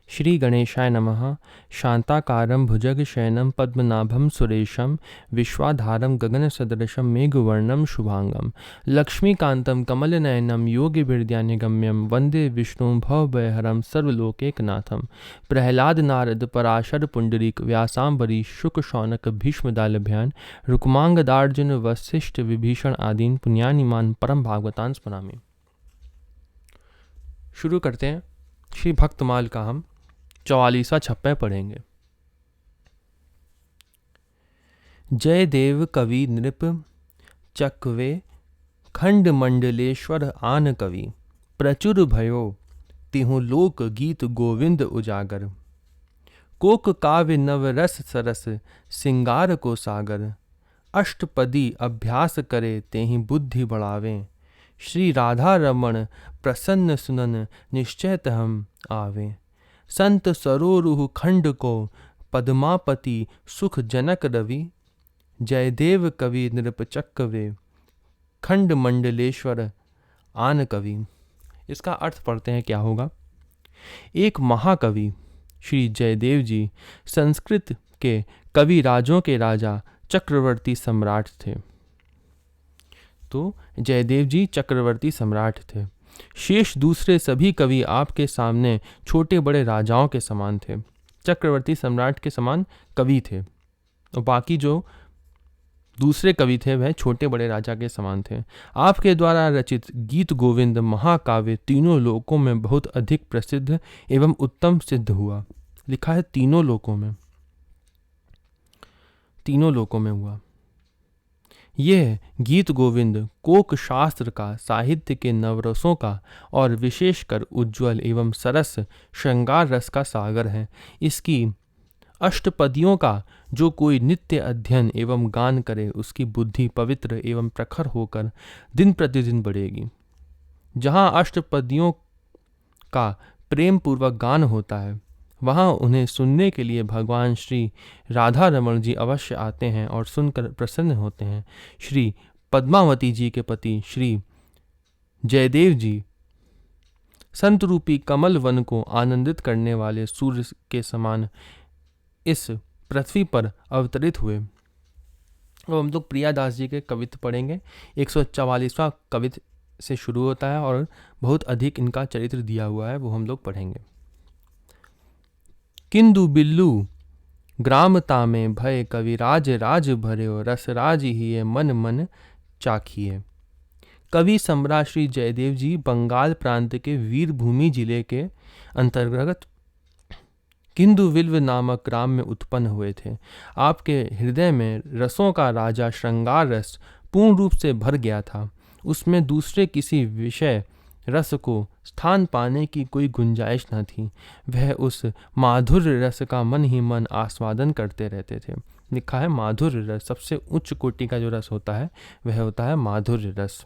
श्री गणेशाय नमः। शांताकारं भुजगशयनं पद्मनाभं सुरेशं विश्वाधारं गगनसदृशं मेघवर्णं शुभांगं लक्ष्मीकान्तं कमलनयनं योगिभिर्ध्यानगम्यं वन्दे विष्णुं भवभयहरं सर्वलोकैकनाथं। प्रह्लाद नारद पराशर पुंडरीक व्यासांबरीश शुक शौनक भीष्मदालभ्यान रुक्मांगदार्जुन वसिष्ठ विभीषण आदीन पुण्यानिमान परम भागवतान स्मरामि। शुरू करते हैं। श्री भक्तमाल का हम 44वां छप्पा पढ़ेंगे। जय देव कवि नृप चकवे खंड मंडलेश्वर आन कवि प्रचुर भयो तिहु लोक गीत गोविंद उजागर। कोक काव्य नवरस सरस सिंगार को सागर अष्टपदी अभ्यास करे तेहि बुद्धि बढ़ावे। श्री राधा रमण प्रसन्न सुनन निश्चयत हम आवे। संत सरोरुह खंड को पद्मापति सुख जनक रवि जयदेव कवि नृपचक्कवे खंड मंडलेश्वर आन कवि। इसका अर्थ पढ़ते हैं क्या होगा। एक महाकवि श्री जयदेव जी संस्कृत के कवि राजों के राजा चक्रवर्ती सम्राट थे। तो जयदेव जी चक्रवर्ती सम्राट थे। शेष दूसरे सभी कवि आपके सामने छोटे बड़े राजाओं के समान थे। चक्रवर्ती सम्राट के समान कवि थे और बाकी जो दूसरे कवि थे वह छोटे बड़े राजा के समान थे। आपके द्वारा रचित गीत गोविंद महाकाव्य तीनों लोकों में बहुत अधिक प्रसिद्ध एवं उत्तम सिद्ध हुआ। लिखा है तीनों लोकों में हुआ। यह गीत गोविंद कोक शास्त्र का, साहित्य के नवरसों का और विशेषकर उज्ज्वल एवं सरस श्रृंगार रस का सागर है। इसकी अष्टपदियों का जो कोई नित्य अध्ययन एवं गान करे उसकी बुद्धि पवित्र एवं प्रखर होकर दिन प्रतिदिन बढ़ेगी। जहाँ अष्टपदियों का प्रेम पूर्वक गान होता है वहाँ उन्हें सुनने के लिए भगवान श्री राधा रमण जी अवश्य आते हैं और सुनकर प्रसन्न होते हैं। श्री पद्मावती जी के पति श्री जयदेव जी संत रूपी कमल वन को आनंदित करने वाले सूर्य के समान इस पृथ्वी पर अवतरित हुए। अब हम लोग प्रियादास जी के कवित्व पढ़ेंगे। 144वां कवित्व से शुरू होता है और बहुत अधिक इनका चरित्र दिया हुआ है, वो हम लोग पढ़ेंगे। किंदु बिल्लू ग्रामता में भय कविराज राज भर्यो रसराज ही मन मन चाखिए। कवि सम्राट श्री जयदेव जी बंगाल प्रांत के वीरभूमि जिले के अंतर्गत किंदु विल्व नामक ग्राम में उत्पन्न हुए थे। आपके हृदय में रसों का राजा श्रृंगार रस पूर्ण रूप से भर गया था। उसमें दूसरे किसी विषय रस को स्थान पाने की कोई गुंजाइश न थी। वह उस माधुर्य रस का मन ही मन आस्वादन करते रहते थे। लिखा है माधुर्य रस, सबसे उच्च कोटि का जो रस होता है वह होता है माधुर्य रस।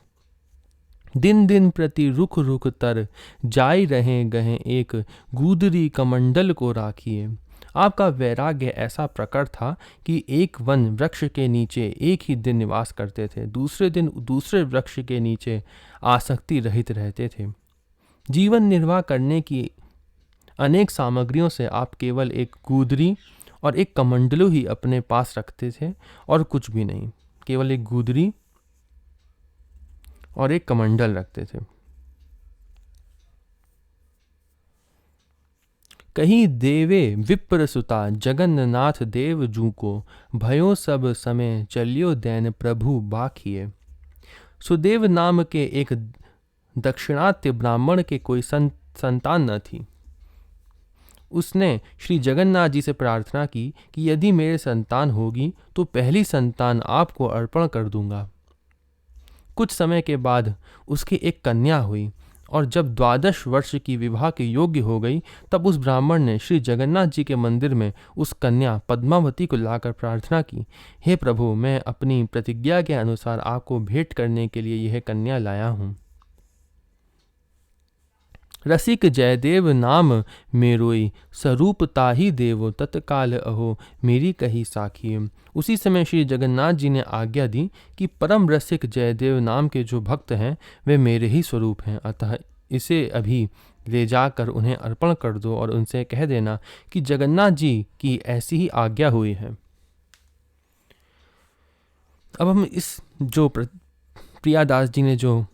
दिन दिन प्रति रुख रुख तर जाई रहे गहे एक गूदरी कमंडल को राखिए। आपका वैराग्य ऐसा प्रकट था कि एक वन वृक्ष के नीचे एक ही दिन निवास करते थे, दूसरे दिन दूसरे वृक्ष के नीचे आसक्ति रहित रहते थे। जीवन निर्वाह करने की अनेक सामग्रियों से आप केवल एक गूदरी और एक कमंडलू ही अपने पास रखते थे और कुछ भी नहीं। केवल एक गूदरी और एक कमंडल रखते थे। कहीं देवे विप्र सुता जगन्नाथ देव जू को भयो सब समय चलियो दैन प्रभु बाखिए। सुदेव नाम के एक दक्षिणात्य ब्राह्मण के कोई संतान न थी। उसने श्री जगन्नाथ जी से प्रार्थना की कि यदि मेरे संतान होगी तो पहली संतान आपको अर्पण कर दूंगा। कुछ समय के बाद उसकी एक कन्या हुई और जब 12 वर्ष की विवाह के योग्य हो गई तब उस ब्राह्मण ने श्री जगन्नाथ जी के मंदिर में उस कन्या पद्मावती को लाकर प्रार्थना की, हे प्रभु, मैं अपनी प्रतिज्ञा के अनुसार आपको भेंट करने के लिए यह कन्या लाया हूँ। रसिक जयदेव नाम मेरोई स्वरूप ताही देवो तत्काल अहो मेरी कही साखी। उसी समय श्री जगन्नाथ जी ने आज्ञा दी कि परम रसिक जयदेव नाम के जो भक्त हैं वे मेरे ही स्वरूप हैं, अतः इसे अभी ले जाकर उन्हें अर्पण कर दो और उनसे कह देना कि जगन्नाथ जी की ऐसी ही आज्ञा हुई है। अब हम इस जो प्रियादास जी ने जो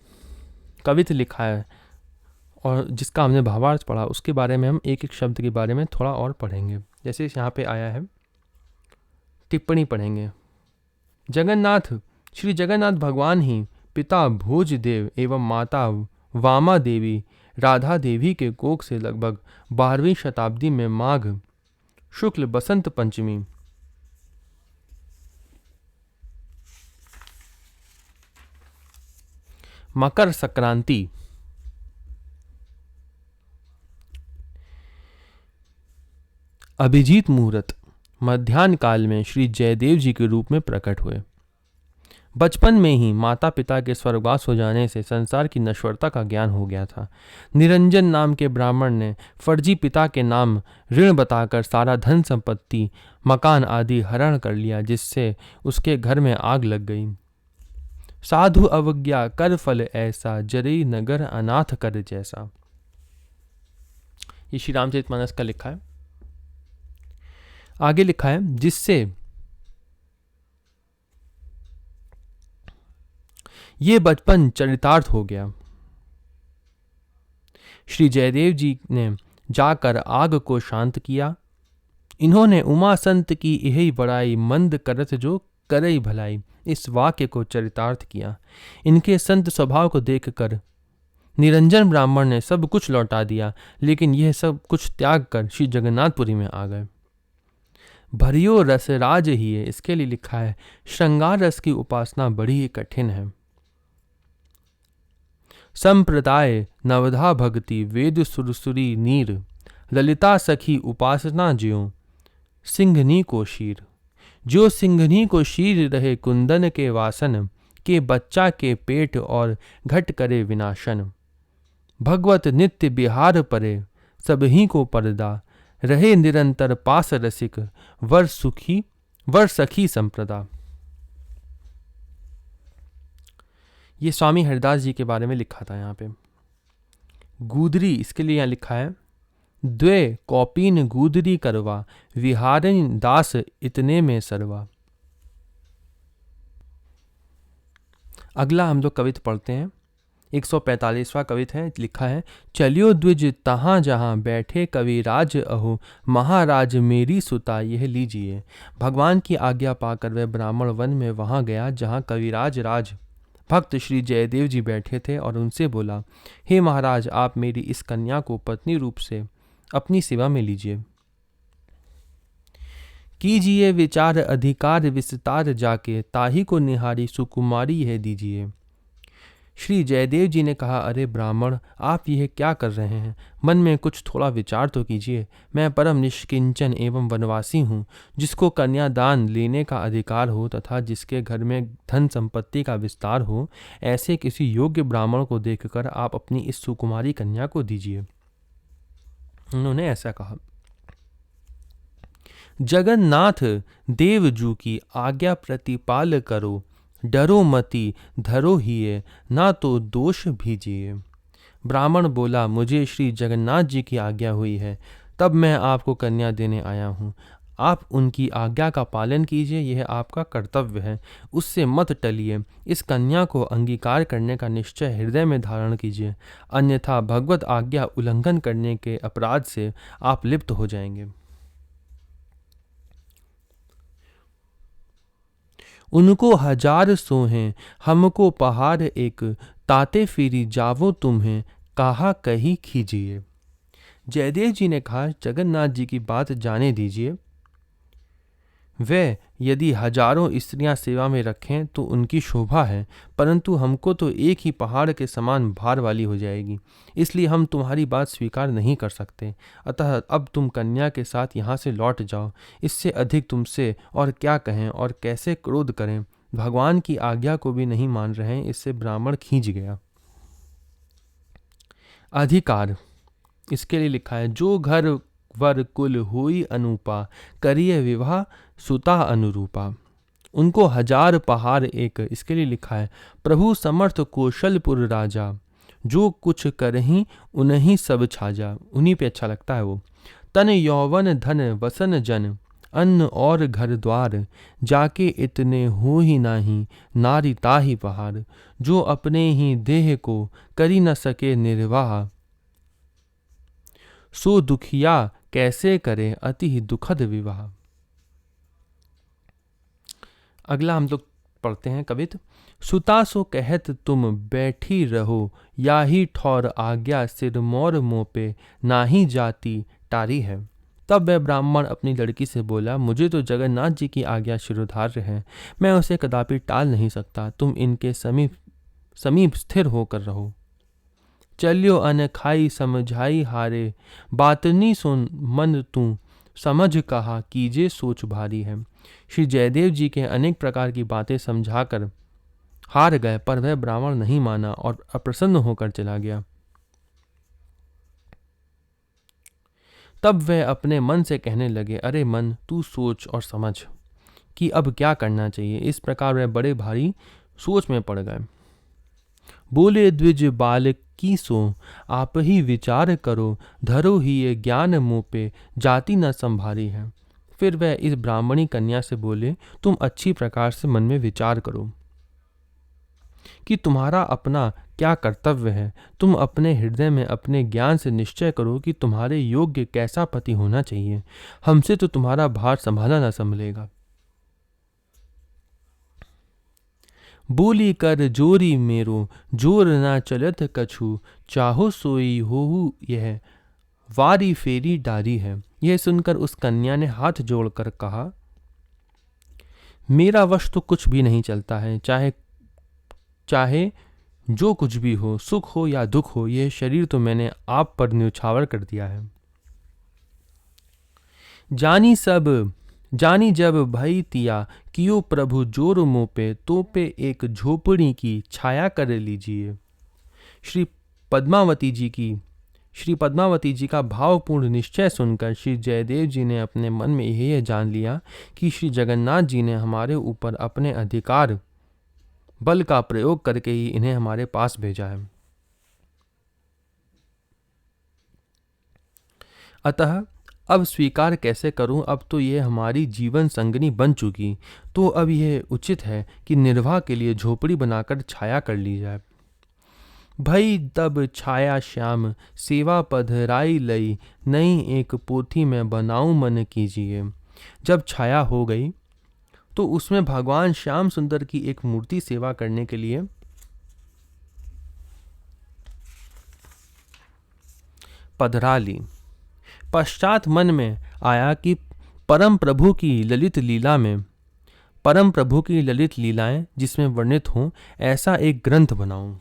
कविता लिखा है और जिसका हमने भावार्थ पढ़ा, उसके बारे में हम एक एक शब्द के बारे में थोड़ा और पढ़ेंगे। जैसे यहाँ पे आया है, टिप्पणी पढ़ेंगे। जगन्नाथ, श्री जगन्नाथ भगवान ही पिता भोजदेव एवं माता वामा देवी राधा देवी के कोख से लगभग 12वीं शताब्दी में माघ शुक्ल बसंत पंचमी मकर संक्रांति अभिजीत मुहूर्त मध्याह्न काल में श्री जयदेव जी के रूप में प्रकट हुए। बचपन में ही माता पिता के स्वर्गवास हो जाने से संसार की नश्वरता का ज्ञान हो गया था। निरंजन नाम के ब्राह्मण ने फर्जी पिता के नाम ऋण बताकर सारा धन संपत्ति मकान आदि हरण कर लिया, जिससे उसके घर में आग लग गई। साधु अवज्ञा कर फल ऐसा, जरई नगर अनाथ कर जैसा। ये श्री रामचरितमानस का लिखा है। आगे लिखा है, जिससे ये बचपन चरितार्थ हो गया। श्री जयदेव जी ने जाकर आग को शांत किया। इन्होंने उमा संत की यही बड़ाई, मंद करत जो करई भलाई, इस वाक्य को चरितार्थ किया। इनके संत स्वभाव को देखकर निरंजन ब्राह्मण ने सब कुछ लौटा दिया, लेकिन यह सब कुछ त्याग कर श्री जगन्नाथपुरी में आ गए। भरियो रस राज ही है, इसके लिए लिखा है, श्रृंगार रस की उपासना बड़ी ही कठिन है। संप्रदाय नवधा भक्ति वेद सुरसुरी नीर, ललिता सखी उपासना ज्यों सिंघनी को शीर। जो सिंघनी को शीर रहे कुंदन के वासन, के बच्चा के पेट और घट करे विनाशन। भगवत नित्य बिहार परे, सबही को परदा, रहे निरंतर पास रसिक, वर सखी संप्रदा। ये स्वामी हरिदास जी के बारे में लिखा था यहाँ पे। गूदरी, इसके लिए यहाँ लिखा है, द्वे कौपीन गूदरी करवा, विहारिन दास इतने में सरवा। अगला हम लोग कविता पढ़ते हैं। 145वां कविता है। लिखा है, चलियो द्विज तहाँ जहाँ, बैठे कविराज अहो, महाराज मेरी सुता यह लीजिए। भगवान की आज्ञा पाकर वह ब्राह्मण वन में वहाँ गया जहाँ कविराज राज भक्त श्री जयदेव जी बैठे थे और उनसे बोला, हे महाराज, आप मेरी इस कन्या को पत्नी रूप से अपनी सेवा में लीजिए। कीजिए विचार अधिकार विस्तार जाके, ताही को निहारी सुकुमारी यह दीजिए। श्री जयदेव जी ने कहा, अरे ब्राह्मण, आप यह क्या कर रहे हैं? मन में कुछ थोड़ा विचार तो कीजिए। मैं परम निष्किंचन एवं वनवासी हूँ, जिसको कन्यादान लेने का अधिकार हो तथा जिसके घर में धन संपत्ति का विस्तार हो, ऐसे किसी योग्य ब्राह्मण को देखकर आप अपनी इस सुकुमारी कन्या को दीजिए। उन्होंने ऐसा कहा। जगन्नाथ देवजू की आज्ञा प्रतिपाल करो, डरो मति धरो हिये, ना तो दोष भीजिए। ब्राह्मण बोला, मुझे श्री जगन्नाथ जी की आज्ञा हुई है, तब मैं आपको कन्या देने आया हूँ। आप उनकी आज्ञा का पालन कीजिए, यह आपका कर्तव्य है। उससे मत टलिए। इस कन्या को अंगीकार करने का निश्चय हृदय में धारण कीजिए, अन्यथा भगवत आज्ञा उल्लंघन करने के अपराध से आप लिप्त हो जाएंगे। उनको हजार सोहें, हमको पहाड़ एक, ताते फिरी जावो तुम्हें, कहा कही खीजिए। जयदेव जी ने कहा, जगन्नाथ जी की बात जाने दीजिए। वे यदि हजारों स्त्रियां सेवा में रखें तो उनकी शोभा है, परंतु हमको तो एक ही पहाड़ के समान भार वाली हो जाएगी, इसलिए हम तुम्हारी बात स्वीकार नहीं कर सकते। अतः अब तुम कन्या के साथ यहाँ से लौट जाओ। इससे अधिक तुमसे और क्या कहें और कैसे क्रोध करें। भगवान की आज्ञा को भी नहीं मान रहे हैं। इससे ब्राह्मण खींच गया। अधिकार, इसके लिए लिखा है, जो घर वर कुल हुई अनूपा, करिए विवाह सुता अनुरूपा। उनको हजार पहाड़ एक, इसके लिए लिखा है, प्रभु समर्थ कौशलपुर राजा, जो कुछ करहीं उन्हीं सब छाजा, उन्हीं पे अच्छा लगता है वो। तन यौवन धन वसन जन, अन्न और घर द्वार, जाके इतने हो ही नाही, नारी ताहि पहाड़। जो अपने ही देह को करी न सके निर्वाह, सो दुखिया कैसे करे अति ही दुखद विवाह। अगला हम लोग पढ़ते हैं कवित। सुता सो कहत तुम बैठी रहो, या ही ठौर आज्ञा सिर मोर मुँह पे, नाही जाती टारी है। तब वह ब्राह्मण अपनी लड़की से बोला, मुझे तो जगन्नाथ जी की आज्ञा शिरोधार्य है, मैं उसे कदापि टाल नहीं सकता। तुम इनके समीप स्थिर होकर रहो। चलियो अन खाई समझाई हारे, बातनी सुन मन तू समझ कहा, कीजे सोच भारी है। श्री जयदेव जी के अनेक प्रकार की बातें समझाकर हार गए, पर वह ब्राह्मण नहीं माना और अप्रसन्न होकर चला गया। तब वह अपने मन से कहने लगे, अरे मन, तू सोच और समझ कि अब क्या करना चाहिए। इस प्रकार वह बड़े भारी सोच में पड़ गए। बोले द्विज बालक की सो, आप ही विचार करो, धरो ही ये ज्ञान मुँह पे, जाति न संभारी है। फिर वह इस ब्राह्मणी कन्या से बोले, तुम अच्छी प्रकार से मन में विचार करो कि तुम्हारा अपना क्या कर्तव्य है। तुम अपने हृदय में अपने ज्ञान से निश्चय करो कि तुम्हारे योग्य कैसा पति होना चाहिए। हमसे तो तुम्हारा भार संभाला ना संभलेगा। बोली कर जोरी मेरो, जोर ना चलत कछु, चाहो सोई होहु यह, वारी फेरी डारी है। यह सुनकर उस कन्या ने हाथ जोड़कर कहा, मेरा वश तो कुछ भी नहीं चलता है, चाहे जो कुछ भी हो, सुख हो या दुख हो, यह शरीर तो मैंने आप पर न्यौछावर कर दिया है। जानी जब भई तिया, कियो प्रभु जोर मुँह पे, तो पे एक झोपड़ी की छाया कर लीजिए। श्री पद्मावती जी का भावपूर्ण निश्चय सुनकर श्री जयदेव जी ने अपने मन में यह जान लिया कि श्री जगन्नाथ जी ने हमारे ऊपर अपने अधिकार बल का प्रयोग करके ही इन्हें हमारे पास भेजा है। अतः अब स्वीकार कैसे करूं, अब तो यह हमारी जीवन संगनी बन चुकी, तो अब यह उचित है कि निर्वाह के लिए झोपड़ी बनाकर छाया कर ली जाए। भई तब छाया श्याम, सेवा पधराई लई, नई एक पोथी में बनाऊं मन कीजिए। जब छाया हो गई तो उसमें भगवान श्याम सुंदर की एक मूर्ति सेवा करने के लिए पधरा ली। पश्चात मन में आया कि परम प्रभु की ललित लीलाएं जिसमें वर्णित हों, ऐसा एक ग्रंथ बनाऊं।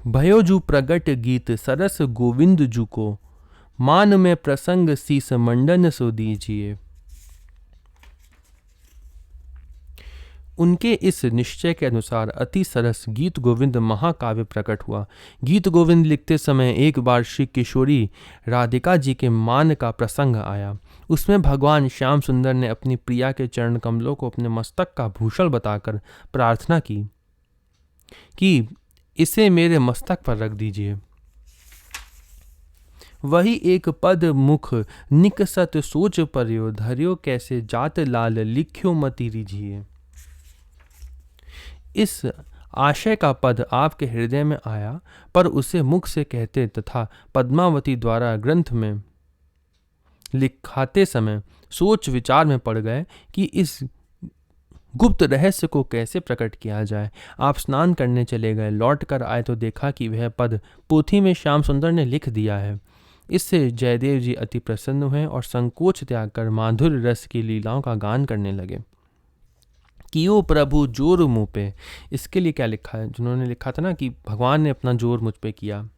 भयोजु प्रगट गीत सरस गोविंद जू को, मान में प्रसंग शीस मंडन सो दीजिए। उनके इस निश्चय के अनुसार अति सरस गीत गोविंद महाकाव्य प्रकट हुआ। गीत गोविंद लिखते समय एक बार श्री किशोरी राधिका जी के मान का प्रसंग आया। उसमें भगवान श्याम सुंदर ने अपनी प्रिया के चरण कमलों को अपने मस्तक का भूषण बताकर प्रार्थना की कि इसे मेरे मस्तक पर रख दीजिए। वही एक पद मुख निकसत सोच पर्यो, धर्यो कैसे जात लाल लिख्यो मति रीझिए। इस आशय का पद आपके हृदय में आया, पर उसे मुख से कहते तथा पद्मावती द्वारा ग्रंथ में लिखाते समय सोच विचार में पड़ गए कि इस गुप्त रहस्य को कैसे प्रकट किया जाए। आप स्नान करने चले गए, लौट कर आए तो देखा कि वह पद पोथी में श्याम सुंदर ने लिख दिया है। इससे जयदेव जी अति प्रसन्न हुए और संकोच त्याग कर माधुर्य रस की लीलाओं का गान करने लगे। कियो प्रभु जोर मुँह पे, इसके लिए क्या लिखा है, जिन्होंने लिखा था ना कि भगवान ने अपना जोर मुझ पे किया।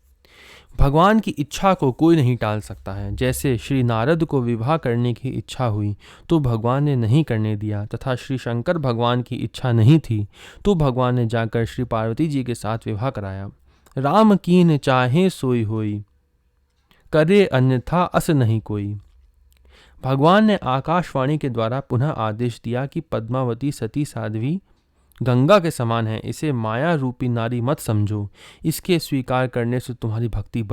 भगवान की इच्छा को कोई नहीं टाल सकता है। जैसे श्री नारद को विवाह करने की इच्छा हुई तो भगवान ने नहीं करने दिया, तथा श्री शंकर भगवान की इच्छा नहीं थी तो भगवान ने जाकर श्री पार्वती जी के साथ विवाह कराया। राम कीन चाहे सोई होई, करे अन्यथा अस नहीं कोई। भगवान ने आकाशवाणी के द्वारा पुनः आदेश दिया कि पद्मावती सती साध्वी गंगा के समान है, इसे माया रूपी नारी मत समझो। इसके स्वीकार करने से तुम्हारी भक्ति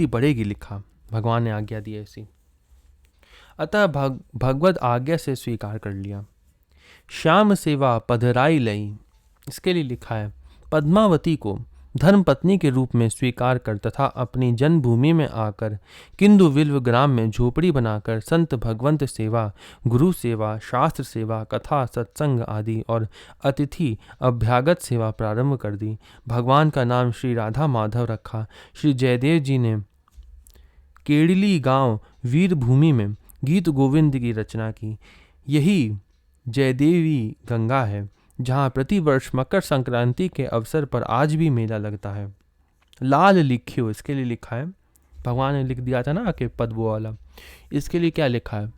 बढ़ेगी, लिखा। भगवान ने आज्ञा दी ऐसी। अतः भगवद आज्ञा से स्वीकार कर लिया। श्याम सेवा पधराई लई, इसके लिए लिखा है, पद्मावती को धर्म पत्नी के रूप में स्वीकार कर तथा अपनी जन्मभूमि में आकर किंदु विल्व ग्राम में झोपड़ी बनाकर संत भगवंत सेवा, गुरु सेवा, शास्त्र सेवा, कथा सत्संग आदि और अतिथि अभ्यागत सेवा प्रारंभ कर दी। भगवान का नाम श्री राधा माधव रखा। श्री जयदेव जी ने केड़ली गांव वीरभूमि में गीत गोविंद की रचना की। यही जयदेवी गंगा है जहाँ प्रतिवर्ष मकर संक्रांति के अवसर पर आज भी मेला लगता है। लाल लिखियो, इसके लिए लिखा है, भगवान ने लिख दिया था ना कि पद वो वाला, इसके लिए क्या लिखा है?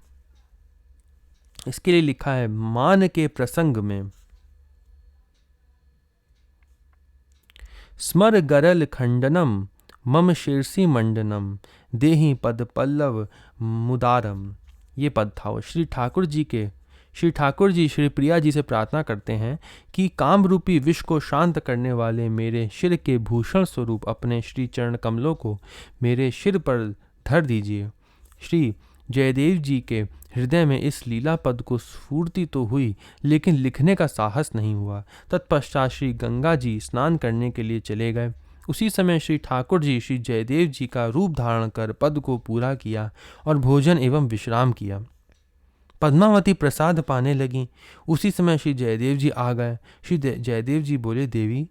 इसके लिए लिखा है, मान के प्रसंग में स्मर गरल खंडनम मम शीर्षि मंडनम देहि पद पल्लव मुदारम। ये पद था वो। श्री ठाकुर जी श्री प्रिया जी से प्रार्थना करते हैं कि काम रूपी विष को शांत करने वाले मेरे शिर के भूषण स्वरूप अपने श्री चरण कमलों को मेरे शिर पर धर दीजिए। श्री जयदेव जी के हृदय में इस लीला पद को स्फूर्ति तो हुई, लेकिन लिखने का साहस नहीं हुआ। तत्पश्चात श्री गंगा जी स्नान करने के लिए चले गए। उसी समय श्री ठाकुर जी श्री जयदेव जी का रूप धारण कर पद को पूरा किया और भोजन एवं विश्राम किया। पद्मावती प्रसाद पाने लगी। उसी समय श्री जयदेव जी आ गए। श्री जयदेव जी बोले, देवी,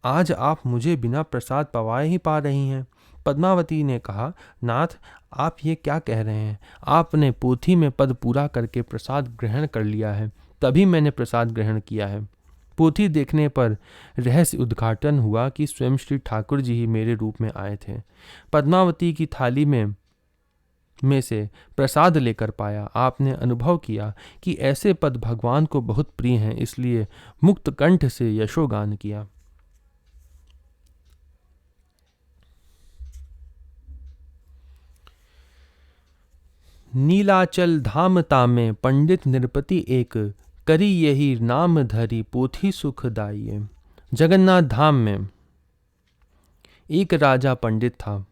आज आप मुझे बिना प्रसाद पवाए ही पा रही हैं। पद्मावती ने कहा, नाथ, आप ये क्या कह रहे हैं? आपने पोथी में पद पूरा करके प्रसाद ग्रहण कर लिया है, तभी मैंने प्रसाद ग्रहण किया है। पोथी देखने पर रहस्य उद्घाटन हुआ कि स्वयं श्री ठाकुर जी ही मेरे रूप में आए थे। पद्मावती की थाली में से प्रसाद लेकर पाया। आपने अनुभव किया कि ऐसे पद भगवान को बहुत प्रिय हैं, इसलिए मुक्त कंठ से यशोगान किया। नीलाचल धाम तामे पंडित नृपति एक, करी यही नाम धरी पोथी सुखदायी। जगन्नाथ धाम में एक राजा पंडित था।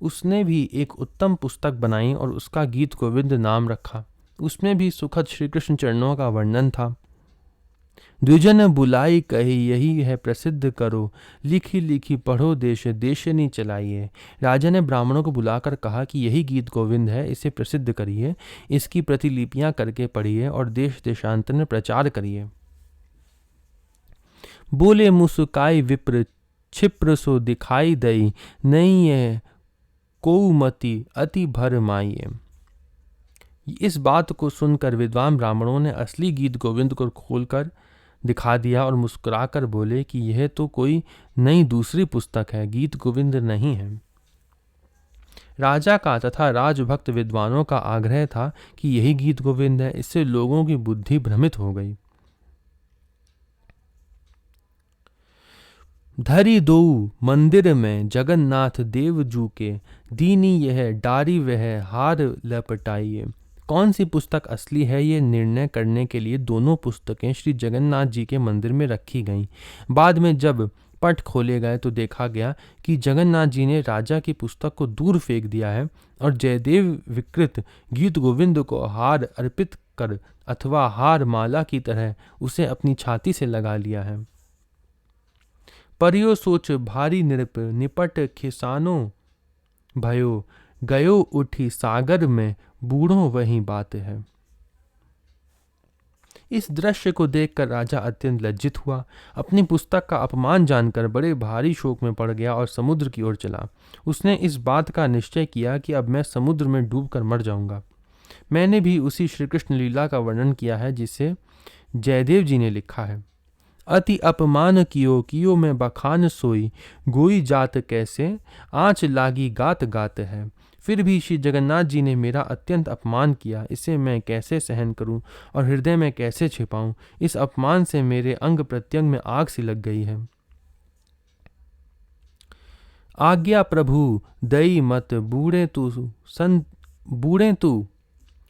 उसने भी एक उत्तम पुस्तक बनाई और उसका गीत गोविंद नाम रखा। उसमें भी सुखद श्री कृष्ण चरणों का वर्णन था। द्विजन बुलाई कही यही है प्रसिद्ध करो, लिखी लिखी पढ़ो देश देशनी चलाइए। राजा ने ब्राह्मणों को बुलाकर कहा कि यही गीत गोविंद है, इसे प्रसिद्ध करिए, इसकी प्रतिलिपियां करके पढ़िए और देश देशांतर में प्रचार करिए। बोले मुस्काई विप्र क्षिप्र सो दिखाई दई, नहीं है कोमति अति भर माइए। इस बात को सुनकर विद्वान ब्राह्मणों ने असली गीत गोविंद को खोलकर दिखा दिया और मुस्कुराकर बोले कि यह तो कोई नई दूसरी पुस्तक है, गीत गोविंद नहीं है। राजा का तथा राजभक्त विद्वानों का आग्रह था कि यही गीत गोविंद है। इससे लोगों की बुद्धि भ्रमित हो गई। धरी दो मंदिर में जगन्नाथ देव जू के, दीनी यह डारी वह हार लपटाइए। कौन सी पुस्तक असली है, ये निर्णय करने के लिए दोनों पुस्तकें श्री जगन्नाथ जी के मंदिर में रखी गईं। बाद में जब पट खोले गए तो देखा गया कि जगन्नाथ जी ने राजा की पुस्तक को दूर फेंक दिया है और जयदेव विकृत गीत गोविंद को हार अर्पित कर अथवा हार माला की तरह उसे अपनी छाती से लगा लिया है। परियो सोच भारी नृप निपट खिसानो भयो, गयो उठी सागर में बूढ़ो वही बात है। इस दृश्य को देखकर राजा अत्यंत लज्जित हुआ। अपनी पुस्तक का अपमान जानकर बड़े भारी शोक में पड़ गया और समुद्र की ओर चला। उसने इस बात का निश्चय किया कि अब मैं समुद्र में डूबकर मर जाऊंगा। मैंने भी उसी श्री कृष्ण लीला का वर्णन किया है जिसे जयदेव जी ने लिखा है। अति अपमान कियो में बखान सोई, गोई जात कैसे आँच लागी गात गात है। फिर भी श्री जगन्नाथ जी ने मेरा अत्यंत अपमान किया, इसे मैं कैसे सहन करूं और हृदय में कैसे छिपाऊं। इस अपमान से मेरे अंग प्रत्यंग में आग सी लग गई है। आज्ञा प्रभु दई मत बूढ़े तू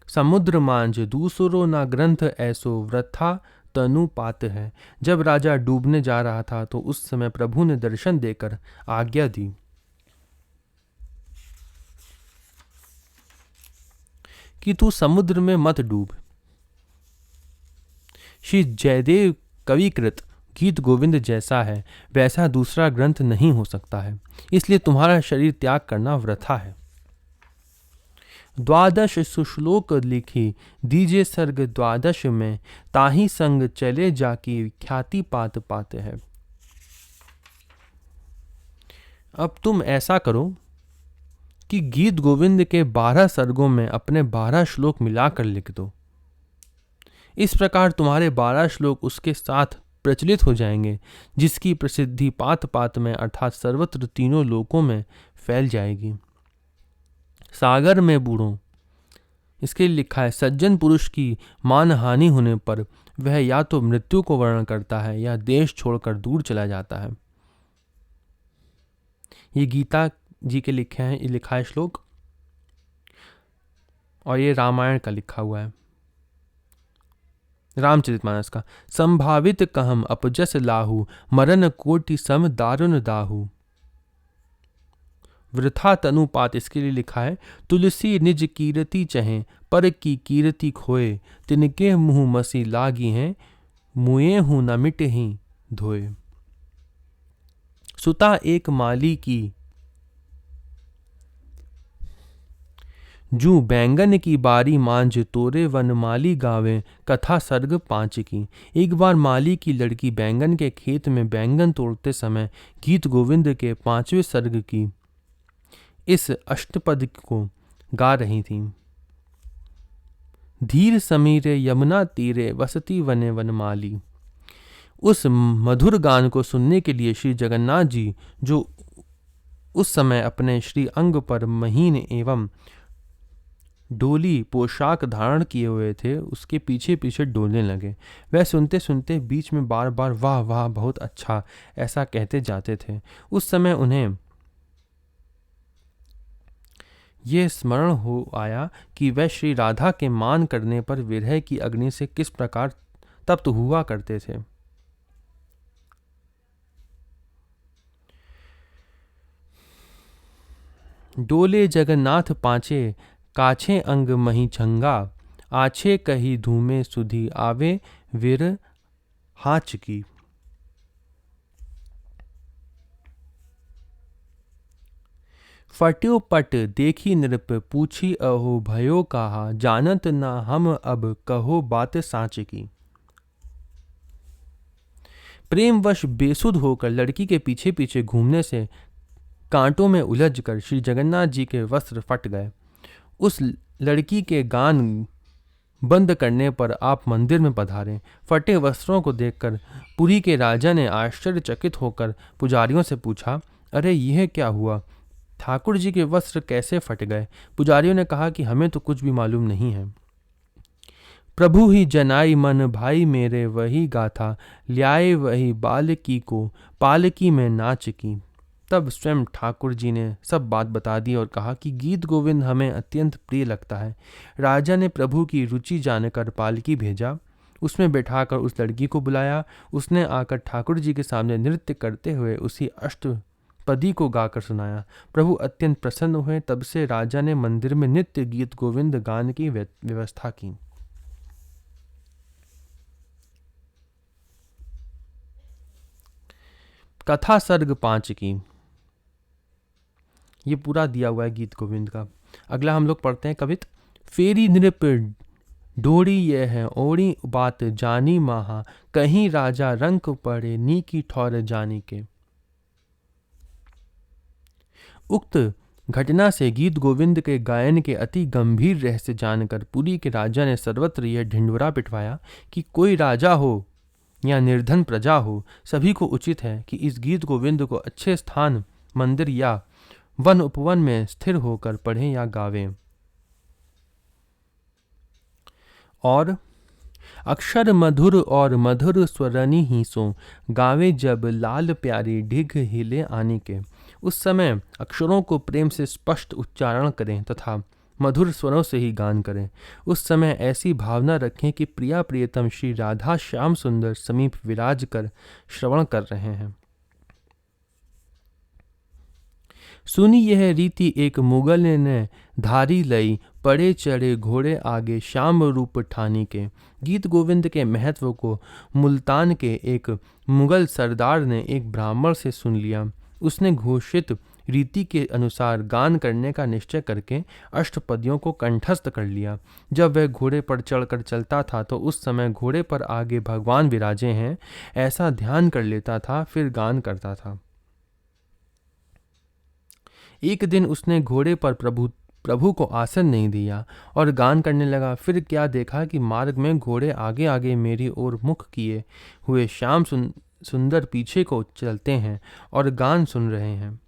समुद्र मांझ दूसरो ना ग्रंथ ऐसो वृथा तनु पात है। जब राजा डूबने जा रहा था तो उस समय प्रभु ने दर्शन देकर आज्ञा दी कि तू समुद्र में मत डूब। श्री जयदेव कविकृत गीत गोविंद जैसा है वैसा दूसरा ग्रंथ नहीं हो सकता है, इसलिए तुम्हारा शरीर त्याग करना वृथा है। 12 सुश्लोक लिखी दीजे सर्ग 12 में, ताही संग चले जाकी ख्याति पात पाते हैं। अब तुम ऐसा करो कि गीत गोविंद के 12 सर्गों में अपने 12 श्लोक मिलाकर लिख दो। इस प्रकार तुम्हारे 12 श्लोक उसके साथ प्रचलित हो जाएंगे, जिसकी प्रसिद्धि पात पात में अर्थात सर्वत्र तीनों लोकों में फैल जाएगी। सागर में बूढ़ों, इसके लिए लिखा है, सज्जन पुरुष की मानहानि होने पर वह या तो मृत्यु को वर्णन करता है या देश छोड़कर दूर चला जाता है। ये गीता जी के लिखा है श्लोक, और ये रामायण का लिखा हुआ है, रामचरितमानस का। संभावित कहम अपजस लाहू, मरण कोटि सम दारुण दाहू। वृथा तनुपात, इसके लिए लिखा है, तुलसी निज कीरति चहें, पर की कीरति खोए, तिनके मुँह मसी लागी हैं, मुए हूँ न मिट ही धोए। सुता एक माली की, जू बैंगन की बारी मांझ तोरे वन माली गावे, कथा सर्ग 5 की। एक बार माली की लड़की बैंगन के खेत में बैंगन तोड़ते समय गीत गोविंद के 5वें सर्ग की इस अष्टपद को गा रही थी। धीर समीरे यमुना तीरे वसती वने वनमाली। उस मधुर गान को सुनने के लिए श्री जगन्नाथ जी, जो उस समय अपने श्री अंग पर महीन एवं डोली पोशाक धारण किए हुए थे, उसके पीछे पीछे डोलने लगे। वह सुनते सुनते बीच में बार बार वाह वाह बहुत अच्छा ऐसा कहते जाते थे। उस समय उन्हें यह स्मरण हो आया कि वह श्री राधा के मान करने पर विरह की अग्नि से किस प्रकार तप्त हुआ करते थे। डोले जगन्नाथ पांचे, काछे अंग मही छंगा, आछे कही धूमे सुधी आवे वीर हाच की। फट्यो पट देखी नृप, पूछी अहो भयो कहा, जानत ना हम अब कहो बात साँच की। प्रेमवश बेसुध होकर लड़की के पीछे पीछे घूमने से कांटों में उलझकर श्री जगन्नाथ जी के वस्त्र फट गए। उस लड़की के गान बंद करने पर आप मंदिर में पधारे। फटे वस्त्रों को देखकर पुरी के राजा ने आश्चर्यचकित होकर पुजारियों से पूछा, अरे यह क्या हुआ? ठाकुर जी के वस्त्र कैसे फट गए? पुजारियों ने कहा कि हमें तो कुछ भी मालूम नहीं है। प्रभु ही जनाई मन भाई मेरे वही गाथा, ल्याए वही बालकी को पालकी में नाच की। तब स्वयं ठाकुर जी ने सब बात बता दी और कहा कि गीत गोविंद हमें अत्यंत प्रिय लगता है। राजा ने प्रभु की रुचि जानकर पालकी भेजा, उसमें बैठाकर उस लड़की को बुलाया। उसने आकर ठाकुर जी के सामने नृत्य करते हुए उसी अष्टपदी को गाकर सुनाया। प्रभु अत्यंत प्रसन्न हुए। तब से राजा ने मंदिर में नित्य गीत गोविंद गान की व्यवस्था की। कथा सर्ग 5 की, ये पूरा दिया हुआ है गीत गोविंद का। अगला हम लोग पढ़ते हैं कवित। फेरी नृप डोरी यह है ओड़ी बात जानी महा, कहीं राजा रंक पड़े नी की ठौर जानी के। उक्त घटना से गीत गोविंद के गायन के अति गंभीर रहस्य जानकर पुरी के राजा ने सर्वत्र यह ढिंढोरा पिटवाया कि कोई राजा हो या निर्धन प्रजा हो, सभी को उचित है कि इस गीत गोविंद को अच्छे स्थान मंदिर या वन उपवन में स्थिर होकर पढ़ें या गावें। और अक्षर मधुर और मधुर स्वरनी ही सो, गावे जब लाल प्यारी ढिग हिले आनी के। उस समय अक्षरों को प्रेम से स्पष्ट उच्चारण करें तथा मधुर स्वरों से ही गान करें। उस समय ऐसी भावना रखें कि प्रिया प्रियतम श्री राधा श्याम सुंदर समीप विराज कर श्रवण कर रहे हैं। सुनी यह रीति एक मुगल ने धारी लई, पड़े चढ़े घोड़े आगे श्याम रूप ठानी के। गीत गोविंद के महत्व को मुल्तान के एक मुगल सरदार ने एक ब्राह्मण से सुन लिया। उसने घोषित रीति के अनुसार गान करने का निश्चय करके अष्टपदियों को कंठस्थ कर लिया। जब वह घोड़े पर चढ़कर चलता था तो उस समय घोड़े पर आगे भगवान विराजे हैं ऐसा ध्यान कर लेता था, फिर गान करता था। एक दिन उसने घोड़े पर प्रभु को आसन नहीं दिया और गान करने लगा। फिर क्या देखा कि मार्ग में घोड़े आगे आगे मेरी ओर मुख किए हुए श्याम सुंदर पीछे को चलते हैं और गान सुन रहे हैं।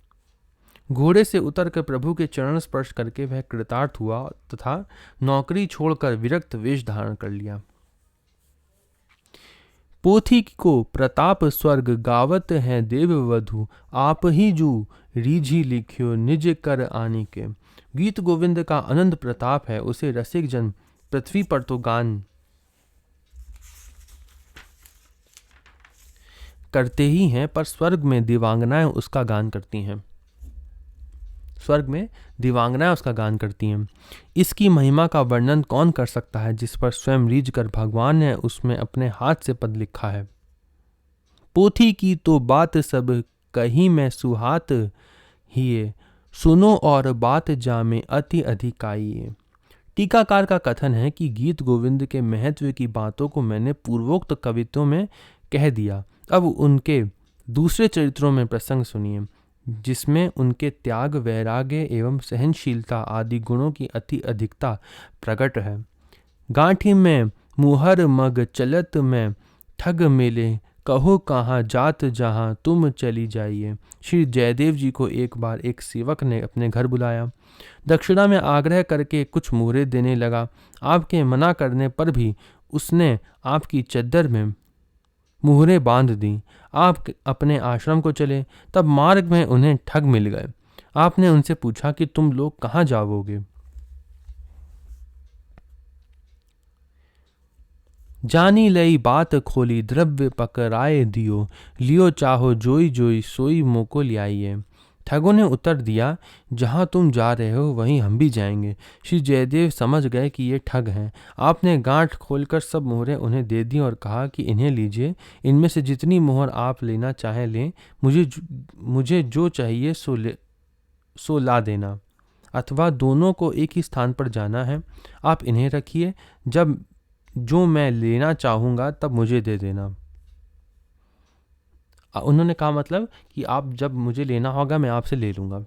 घोड़े से उतरकर प्रभु के चरण स्पर्श करके वह कृतार्थ हुआ तथा नौकरी छोड़कर विरक्त वेश धारण कर लिया। पोथी को प्रताप स्वर्ग गावत है देववधु, आप ही जू रीझी लिखियो निज कर आनी के। गीत गोविंद का अनंत प्रताप है, उसे रसिक जन पृथ्वी पर तो गान करते ही हैं, पर स्वर्ग में दिवांगनाएं उसका गान करती हैं। स्वर्ग में दिवांगनाएं उसका गान करती हैं। इसकी महिमा का वर्णन कौन कर सकता है जिस पर स्वयं रीझ कर भगवान ने उसमें अपने हाथ से पद लिखा है। पोथी की तो बात सब कही मैं सुहात हिए, सुनो और बात जामे अति अधिकाइए। टीकाकार का कथन है कि गीत गोविंद के महत्व की बातों को मैंने पूर्वोक्त कवित्वों में कह दिया। अब उनके दूसरे चरित्रों में प्रसंग सुनिए जिसमें उनके त्याग, वैराग्य एवं सहनशीलता आदि गुणों की अति अधिकता प्रकट है। गांठी में मुहर मग चलत में ठग मेले, कहो कहाँ जात जहाँ तुम चली जाइए। श्री जयदेव जी को एक बार एक सेवक ने अपने घर बुलाया। दक्षिणा में आग्रह करके कुछ मुहरे देने लगा। आपके मना करने पर भी उसने आपकी चद्दर में मुहरे बांध दी। आप अपने आश्रम को चले, तब मार्ग में उन्हें ठग मिल गए। आपने उनसे पूछा कि तुम लोग कहाँ जाओगे। जानी लई बात खोली, द्रव्य पकड़ाए दियो, लियो चाहो जोई जोई सोई मोको लियाइए। ठगों ने उत्तर दिया, जहाँ तुम जा रहे हो वहीं हम भी जाएंगे। श्री जयदेव समझ गए कि ये ठग हैं। आपने गांठ खोलकर सब मोहरें उन्हें दे दी और कहा कि इन्हें लीजिए, इनमें से जितनी मोहर आप लेना चाहें लें, मुझे जो चाहिए सो ला देना, अथवा दोनों को एक ही स्थान पर जाना है। आप इन्हें रखिए, जब जो मैं लेना चाहूँगा तब मुझे दे देना। उन्होंने कहा मतलब कि आप जब मुझे लेना होगा मैं आपसे ले लूँगा।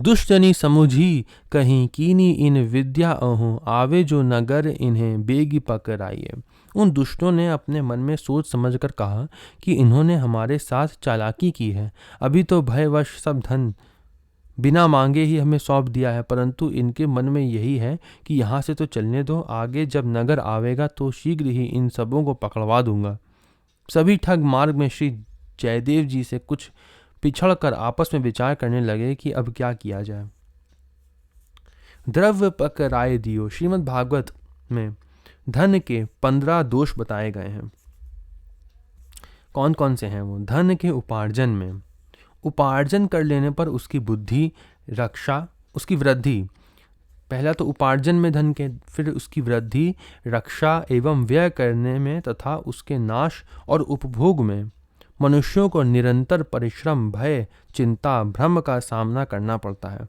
दुष्टनी समुझी कहीं कीनी इन विद्या अहूँ, आवे जो नगर इन्हें बेगी पकड़ाइए। उन दुष्टों ने अपने मन में सोच समझकर कहा कि इन्होंने हमारे साथ चालाकी की है। अभी तो भयवश सब धन बिना मांगे ही हमें सौंप दिया है, परंतु इनके मन में यही है कि यहाँ से तो चलने दो, आगे जब नगर आवेगा तो शीघ्र ही इन सबों को पकड़वा दूंगा। सभी ठग मार्ग में श्री जयदेव जी से कुछ पिछड़कर आपस में विचार करने लगे कि अब क्या किया जाए। द्रव्य पकड़ाए दियो। श्रीमद् भागवत में धन के 15 दोष बताए गए हैं। कौन कौन से हैं वो? धन के उपार्जन में, उपार्जन कर लेने पर उसकी बुद्धि, रक्षा, उसकी वृद्धि। पहला तो उपार्जन में धन के, फिर उसकी वृद्धि, रक्षा एवं व्यय करने में तथा उसके नाश और उपभोग में मनुष्यों को निरंतर परिश्रम, भय, चिंता, भ्रम का सामना करना पड़ता है।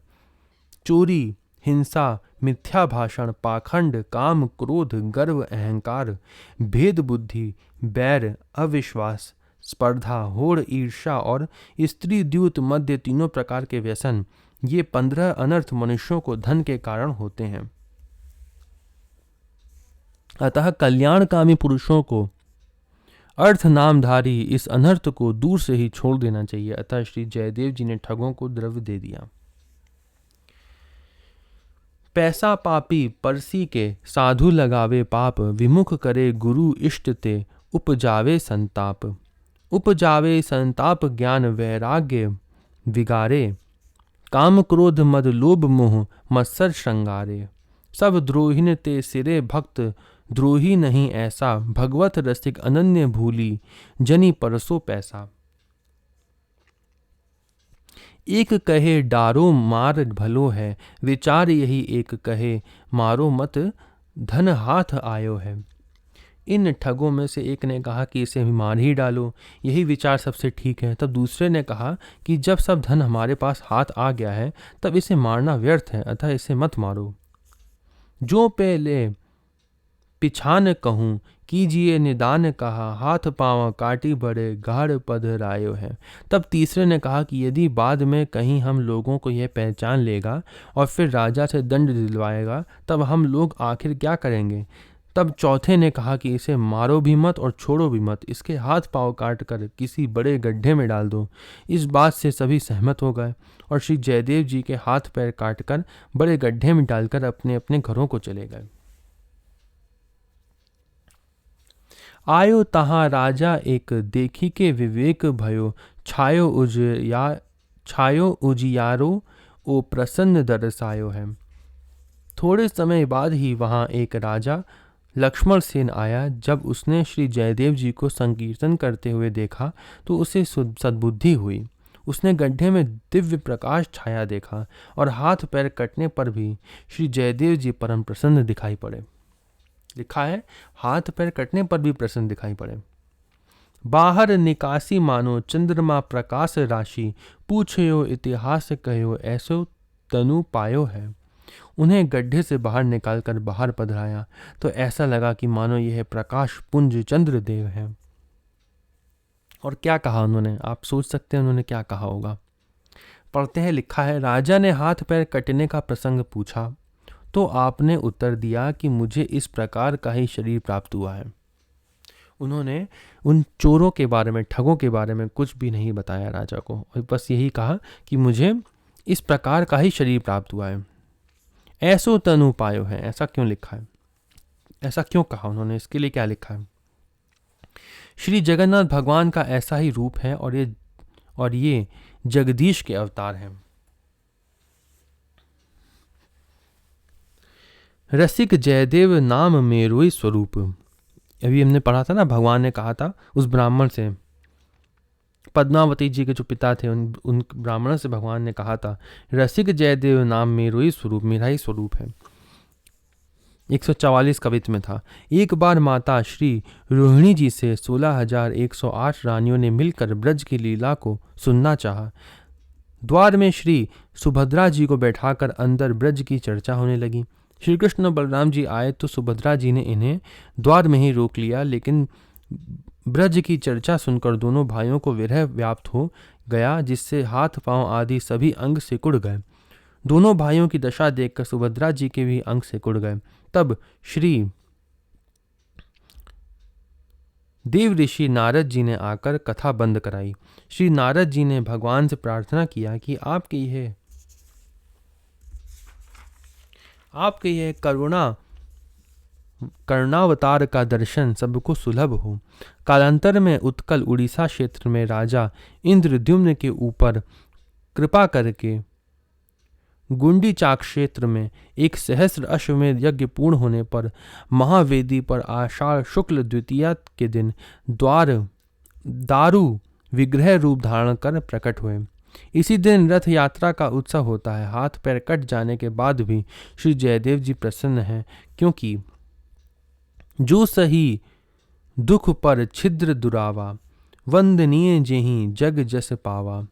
चोरी, हिंसा, मिथ्या भाषण, पाखंड, काम, क्रोध, गर्व, अहंकार, भेद बुद्धि, बैर, अविश्वास, स्पर्धा, होड़, ईर्ष्या और स्त्री द्यूत मध्य तीनों प्रकार के व्यसन, ये 15 अनर्थ मनुष्यों को धन के कारण होते हैं। अतः कल्याणकामी पुरुषों को, अर्थ नामधारी, इस अनर्थ को दूर से ही छोड़ देना चाहिए। अतः श्री जयदेव जी ने ठगों को द्रव्य दे दिया। पैसा पापी परसी के, साधु लगावे पाप, विमुख करे गुरु इष्ट ते, उपजावे संताप। उपजावे संताप ज्ञान वैराग्य विगारे, काम क्रोध मद लोभ मोह मत्सर श्रृंगारे। सब द्रोहिन ते सिरे भक्त द्रोही नहीं ऐसा, भगवत रसिक अनन्य भूली जनी परसो पैसा। एक कहे डारो मार भलो है, विचार यही एक कहे मारो मत धन हाथ आयो है। इन ठगों में से एक ने कहा कि इसे मार ही डालो, यही विचार सबसे ठीक है। तब दूसरे ने कहा कि जब सब धन हमारे पास हाथ आ गया है तब इसे मारना व्यर्थ है, अतः इसे मत मारो। जो पहले पिछान कहूँ कीजिए निदान कहा, हाथ पाँव काटी बड़े गाढ़ पधरायो है। तब तीसरे ने कहा कि यदि बाद में कहीं हम लोगों को यह पहचान लेगा और फिर राजा से दंड दिलवाएगा तब हम लोग आखिर क्या करेंगे। तब चौथे ने कहा कि इसे मारो भी मत और छोड़ो भी मत, इसके हाथ पाँव काट कर किसी बड़े गड्ढे में डाल दो। इस बात से सभी सहमत हो गए और श्री जयदेव जी के हाथ पैर काटकर बड़े गड्ढे में डालकर अपने अपने घरों को चले गए। आयो तहाँ राजा एक, देखी के विवेक भयो, छायो उजियारो ओ प्रसन्न दरसायो है। थोड़े समय बाद ही वहाँ एक राजा लक्ष्मण सेन आया। जब उसने श्री जयदेव जी को संकीर्तन करते हुए देखा तो उसे सद्बुद्धि हुई। उसने गड्ढे में दिव्य प्रकाश छाया देखा और हाथ पैर कटने पर भी श्री जयदेव जी परम प्रसन्न दिखाई पड़े। लिखा है हाथ पैर कटने पर भी प्रसन्न दिखाई पड़े। बाहर निकासी मानो चंद्रमा प्रकाश राशि, पूछयो इतिहास कहो ऐसो तनु पायो है। उन्हें गड्ढे से बाहर निकालकर बाहर पधराया तो ऐसा लगा कि मानो यह प्रकाश पुंज चंद्रदेव है। और क्या कहा उन्होंने, आप सोच सकते हैं उन्होंने क्या कहा होगा। पढ़ते हैं, लिखा है राजा ने हाथ पैर कटने का प्रसंग पूछा तो आपने उत्तर दिया कि मुझे इस प्रकार का ही शरीर प्राप्त हुआ है। उन्होंने उन चोरों के बारे में, ठगों के बारे में कुछ भी नहीं बताया राजा को, और बस यही कहा कि मुझे इस प्रकार का ही शरीर प्राप्त हुआ है। ऐसो तनु पायो है, ऐसा क्यों लिखा है, ऐसा क्यों कहा उन्होंने, इसके लिए क्या लिखा है। श्री जगन्नाथ भगवान का ऐसा ही रूप है और ये जगदीश के अवतार हैं। रसिक जयदेव नाम मेरोई स्वरूप, अभी हमने पढ़ा था ना, भगवान ने कहा था उस ब्राह्मण से, पद्मावती जी के जो पिता थे उन ब्राह्मण से भगवान ने कहा था रसिक जयदेव नाम मेरोई स्वरूप, मेरा ही स्वरूप है। 144 कवित में था। एक बार माता श्री रोहिणी जी से 16,108 रानियों ने मिलकर ब्रज की लीला को सुनना चाहा। द्वार में श्री सुभद्रा जी को बैठाकर अंदर ब्रज की चर्चा होने लगी। श्री कृष्ण और बलराम जी आए तो सुभद्रा जी ने इन्हें द्वार में ही रोक लिया, लेकिन ब्रज की चर्चा सुनकर दोनों भाइयों को विरह व्याप्त हो गया, जिससे हाथ पांव आदि सभी अंग सिकुड़ गए। दोनों भाइयों की दशा देखकर सुभद्रा जी के भी अंग सिकुड़ गए। तब श्री देव ऋषि नारद जी ने आकर कथा बंद कराई। श्री नारद जी ने भगवान से प्रार्थना किया कि आपके यह करुणावतार का दर्शन सबको सुलभ हो। कालांतर में उत्कल उड़ीसा क्षेत्र में राजा इंद्रद्युम्न के ऊपर कृपा करके गुंडीचाक क्षेत्र में एक सहस्र अश्वमेध यज्ञ पूर्ण होने पर महावेदी पर आषाढ़ शुक्ल द्वितीया के दिन दारू विग्रह रूप धारण कर प्रकट हुए। इसी दिन रथ यात्रा का उत्सव होता है। हाथ पैर कट जाने के बाद भी श्री जयदेव जी प्रसन्न हैं, क्योंकि जो सही दुख पर छिद्र दुरावा, वंदनीय जेहि जग जस पावा।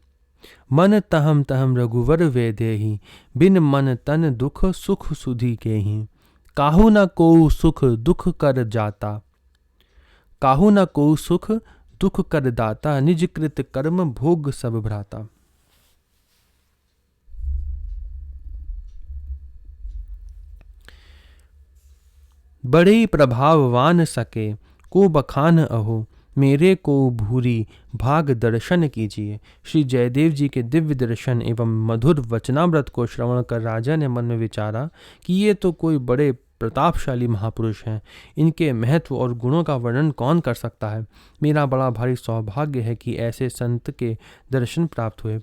मन तहम तहम रघुवर वेदेहि, बिन मन तन दुख सुख सुधि केहि। काहू न को सुख दुख कर जाता, काहू न को सुख दुख कर दाता। निज कृत कर्म भोग सब भ्राता। बड़े प्रभाववान सके को बखान अहो, मेरे को भूरी भाग दर्शन कीजिए। श्री जयदेव जी के दिव्य दर्शन एवं मधुर वचनामृत को श्रवण कर राजा ने मन में विचारा कि ये तो कोई बड़े प्रतापशाली महापुरुष हैं। इनके महत्व और गुणों का वर्णन कौन कर सकता है। मेरा बड़ा भारी सौभाग्य है कि ऐसे संत के दर्शन प्राप्त हुए।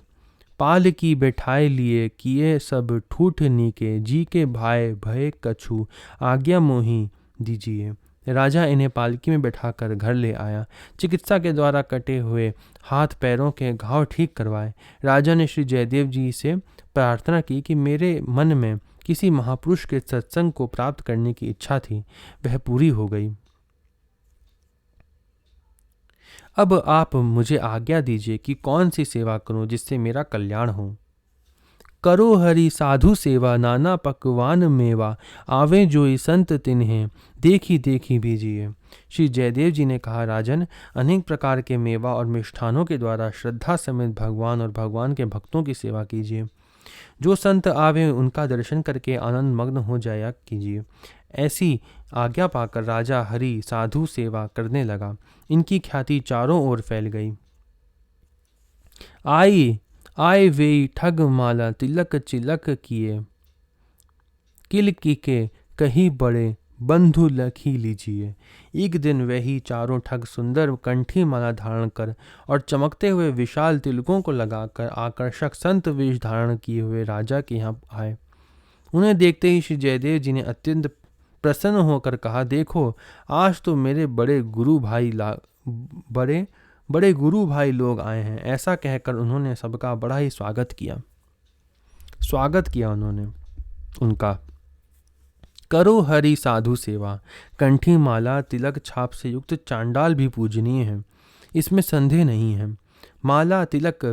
पाल की बैठाए लिए किए सब ठूठ नीके, जी के भाई भय कछु आज्ञा मोही दीजिए। राजा इन्हें पालकी में बैठाकर घर ले आया। चिकित्सा के द्वारा कटे हुए हाथ पैरों के घाव ठीक करवाए। राजा ने श्री जयदेव जी से प्रार्थना की कि मेरे मन में किसी महापुरुष के सत्संग को प्राप्त करने की इच्छा थी, वह पूरी हो गई। अब आप मुझे आज्ञा दीजिए कि कौन सी सेवा करूं जिससे मेरा कल्याण हो। करो हरि साधु सेवा, नाना पकवान मेवा, आवे जोई संत तिन्हें देखी देखी भीजिए। श्री जयदेव जी ने कहा, राजन, अनेक प्रकार के मेवा और मिष्ठानों के द्वारा श्रद्धा समेत भगवान और भगवान के भक्तों की सेवा कीजिए। जो संत आवे उनका दर्शन करके आनंद मग्न हो जाया कीजिए। ऐसी आज्ञा पाकर राजा हरि साधु सेवा करने लगा। इनकी ख्याति चारों ओर फैल गई। आए वे ठग माला तिलक चिलक किए, किल की के कही बड़े बंधु लखी लीजिए। एक दिन वही चारों ठग सुंदर कंठी माला धारण कर और चमकते हुए विशाल तिलकों को लगाकर आकर्षक संत वेश धारण किए हुए राजा के यहाँ आए। उन्हें देखते ही श्री जयदेव जी ने अत्यंत प्रसन्न होकर कहा, देखो, आज तो मेरे बड़े गुरु भाई लोग आए हैं। ऐसा कहकर उन्होंने सबका बड़ा ही स्वागत किया उन्होंने उनका। करो हरि साधु सेवा, कंठी माला तिलक छाप से युक्त चांडाल भी पूजनीय है, इसमें संदेह नहीं है। माला तिलक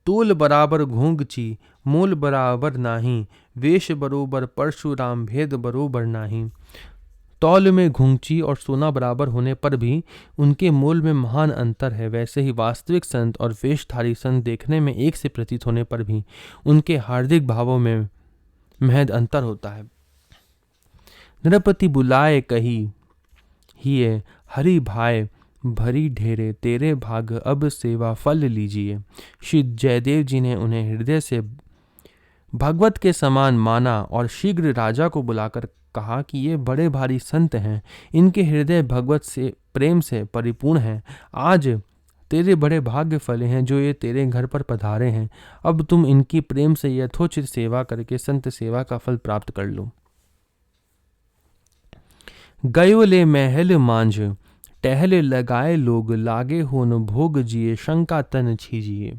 तोल बराबर घोंगची, मोल बराबर नाही, वेश बरोबर परशुराम, भेद बरोबर नाही। तौल में घुंगची और सोना बराबर होने पर भी उनके मोल में महान अंतर है। वैसे ही वास्तविक संत और वेशधारी संत देखने में एक से प्रतीत होने पर भी उनके हार्दिक भावों में महद अंतर होता है। नृपति बुलाए कही हिये, हरि भाई भरी ढेरे, तेरे भाग अब सेवा फल लीजिए। श्री जयदेव जी ने उन्हें हृदय से भगवत के समान माना और शीघ्र राजा को बुलाकर कहा कि ये बड़े भारी संत हैं, इनके हृदय भगवत से प्रेम से परिपूर्ण हैं। आज तेरे बड़े भाग्य फले हैं जो ये तेरे घर पर पधारे हैं। अब तुम इनकी प्रेम से यथोचित सेवा करके संत सेवा का फल प्राप्त कर लो। गयो ले महल मांझ, टहल लगाए लोग, लागे होन भोग जिए, शंका तन छीजिए।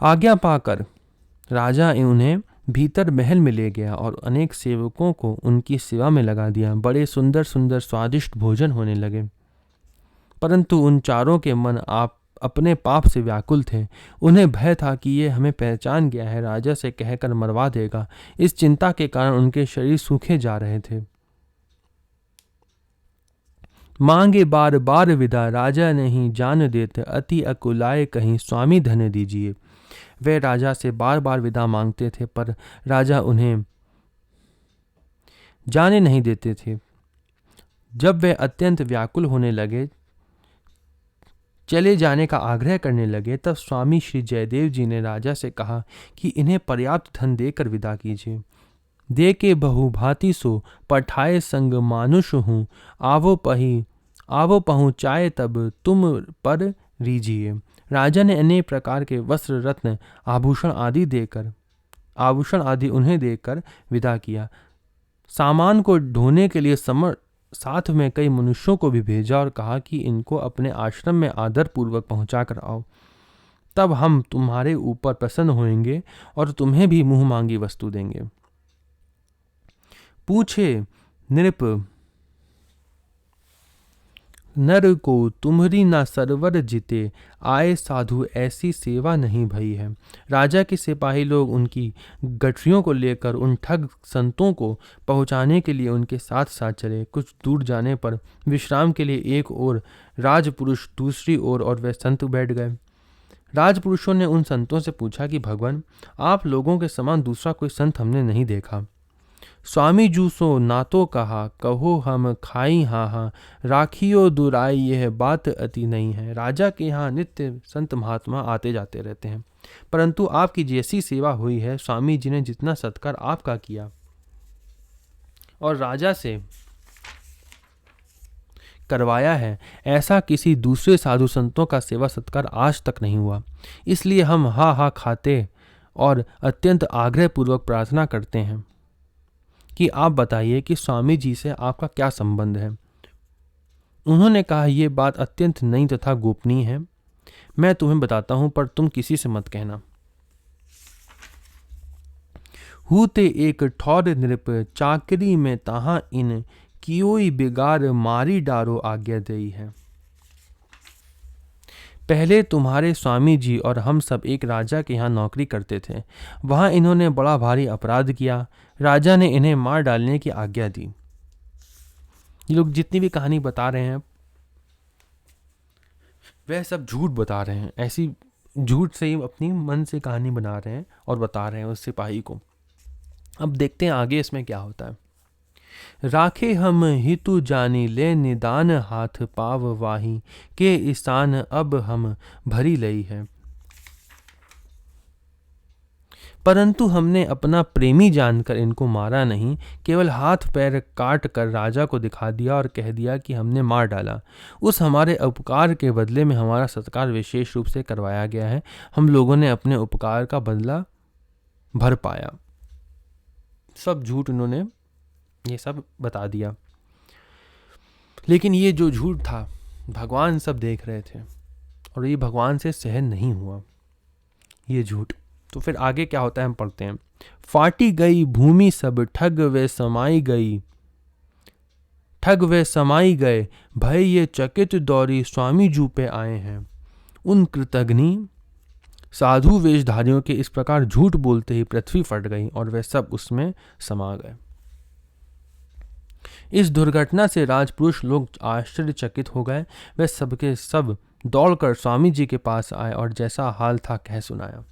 आज्ञा पाकर राजा उन्हें भीतर महल में ले गया और अनेक सेवकों को उनकी सेवा में लगा दिया। बड़े सुंदर सुंदर स्वादिष्ट भोजन होने लगे, परंतु उन चारों के मन अपने पाप से व्याकुल थे। उन्हें भय था कि ये हमें पहचान गया है, राजा से कहकर मरवा देगा। इस चिंता के कारण उनके शरीर सूखे जा रहे थे। मांगे बार बार विदा, राजा नहीं जान देते, अति अकुलाए कहीं, स्वामी धन दीजिए। वे राजा से बार बार विदा मांगते थे, पर राजा उन्हें जाने नहीं देते थे। जब वे अत्यंत व्याकुल होने लगे, चले जाने का आग्रह करने लगे, तब स्वामी श्री जयदेव जी ने राजा से कहा कि इन्हें पर्याप्त धन देकर विदा कीजिए। दे के बहु भांति सो, पठाए संग मानुष हूँ, आवो पहुँचाए तब तुम पर रीजिए। राजा ने अनेक प्रकार के वस्त्र, रत्न, आभूषण आदि उन्हें देकर विदा किया। सामान को ढोने के लिए साथ में कई मनुष्यों को भी भेजा और कहा कि इनको अपने आश्रम में आदर पूर्वक पहुंचा कर आओ, तब हम तुम्हारे ऊपर प्रसन्न होंगे और तुम्हें भी मुंह मांगी वस्तु देंगे। पूछे नृप नर को, तुम्हारी ना सरवर जिते, आए साधु ऐसी सेवा नहीं भई है। राजा के सिपाही लोग उनकी गठरियों को लेकर उन ठग संतों को पहुंचाने के लिए उनके साथ साथ चले। कुछ दूर जाने पर विश्राम के लिए एक ओर राजपुरुष, दूसरी ओर और वे संत बैठ गए। राजपुरुषों ने उन संतों से पूछा कि भगवान, आप लोगों के समान दूसरा कोई संत हमने नहीं देखा। स्वामी जूसो नातो कहा, कहो हम खाई हाँ, राखियो दुराई, यह बात अति नहीं है। राजा के यहाँ नित्य संत महात्मा आते जाते रहते हैं। परंतु आपकी जैसी सेवा हुई है, स्वामी जी ने जितना सत्कार आपका किया और राजा से करवाया है, ऐसा किसी दूसरे साधु संतों का सेवा सत्कार आज तक नहीं हुआ। इसलिए हम हा हा खाते और अत्यंत आग्रहपूर्वक प्रार्थना करते हैं कि आप बताइए कि स्वामी जी से आपका क्या संबंध है। उन्होंने कहा, यह बात अत्यंत नई तथा गोपनीय है। मैं तुम्हें बताता हूं, पर तुम किसी से मत कहना। हूते एक ठौर नृप चाकरी में तहां इन कियोई बिगाड़ मारी डारो आज्ञा दई है। पहले तुम्हारे स्वामी जी और हम सब एक राजा के यहाँ नौकरी करते थे। वहां इन्होंने बड़ा भारी अपराध किया। राजा ने इन्हें मार डालने की आज्ञा दी। ये लोग जितनी भी कहानी बता रहे हैं वह सब झूठ बता रहे हैं। ऐसी झूठ से ही अपनी मन से कहानी बना रहे हैं और बता रहे हैं उस सिपाही को। अब देखते हैं आगे इसमें क्या होता है। राखे हम हितु जानी ले निदान हाथ पाव वाही के स्थान अब हम भरी लई है। परंतु हमने अपना प्रेमी जानकर इनको मारा नहीं, केवल हाथ पैर काट कर राजा को दिखा दिया और कह दिया कि हमने मार डाला। उस हमारे उपकार के बदले में हमारा सत्कार विशेष रूप से करवाया गया है। हम लोगों ने अपने उपकार का बदला भर पाया। सब झूठ उन्होंने ये सब बता दिया, लेकिन ये जो झूठ था भगवान सब देख रहे थे और ये भगवान से सहन नहीं हुआ ये झूठ। तो फिर आगे क्या होता है हम पढ़ते हैं। फाटी गई भूमि सब ठग वे समाई गई, ठग वे समाई गए भय ये चकित दौरी स्वामी जू पे आए हैं। उन कृतघ्नि साधु वेशधारियों के इस प्रकार झूठ बोलते ही पृथ्वी फट गई और वे सब उसमें समा गए। इस दुर्घटना से राजपुरुष लोग आश्चर्यचकित हो गए। वे सबके सब दौड़कर स्वामी जी के पास आए और जैसा हाल था कह सुनाया।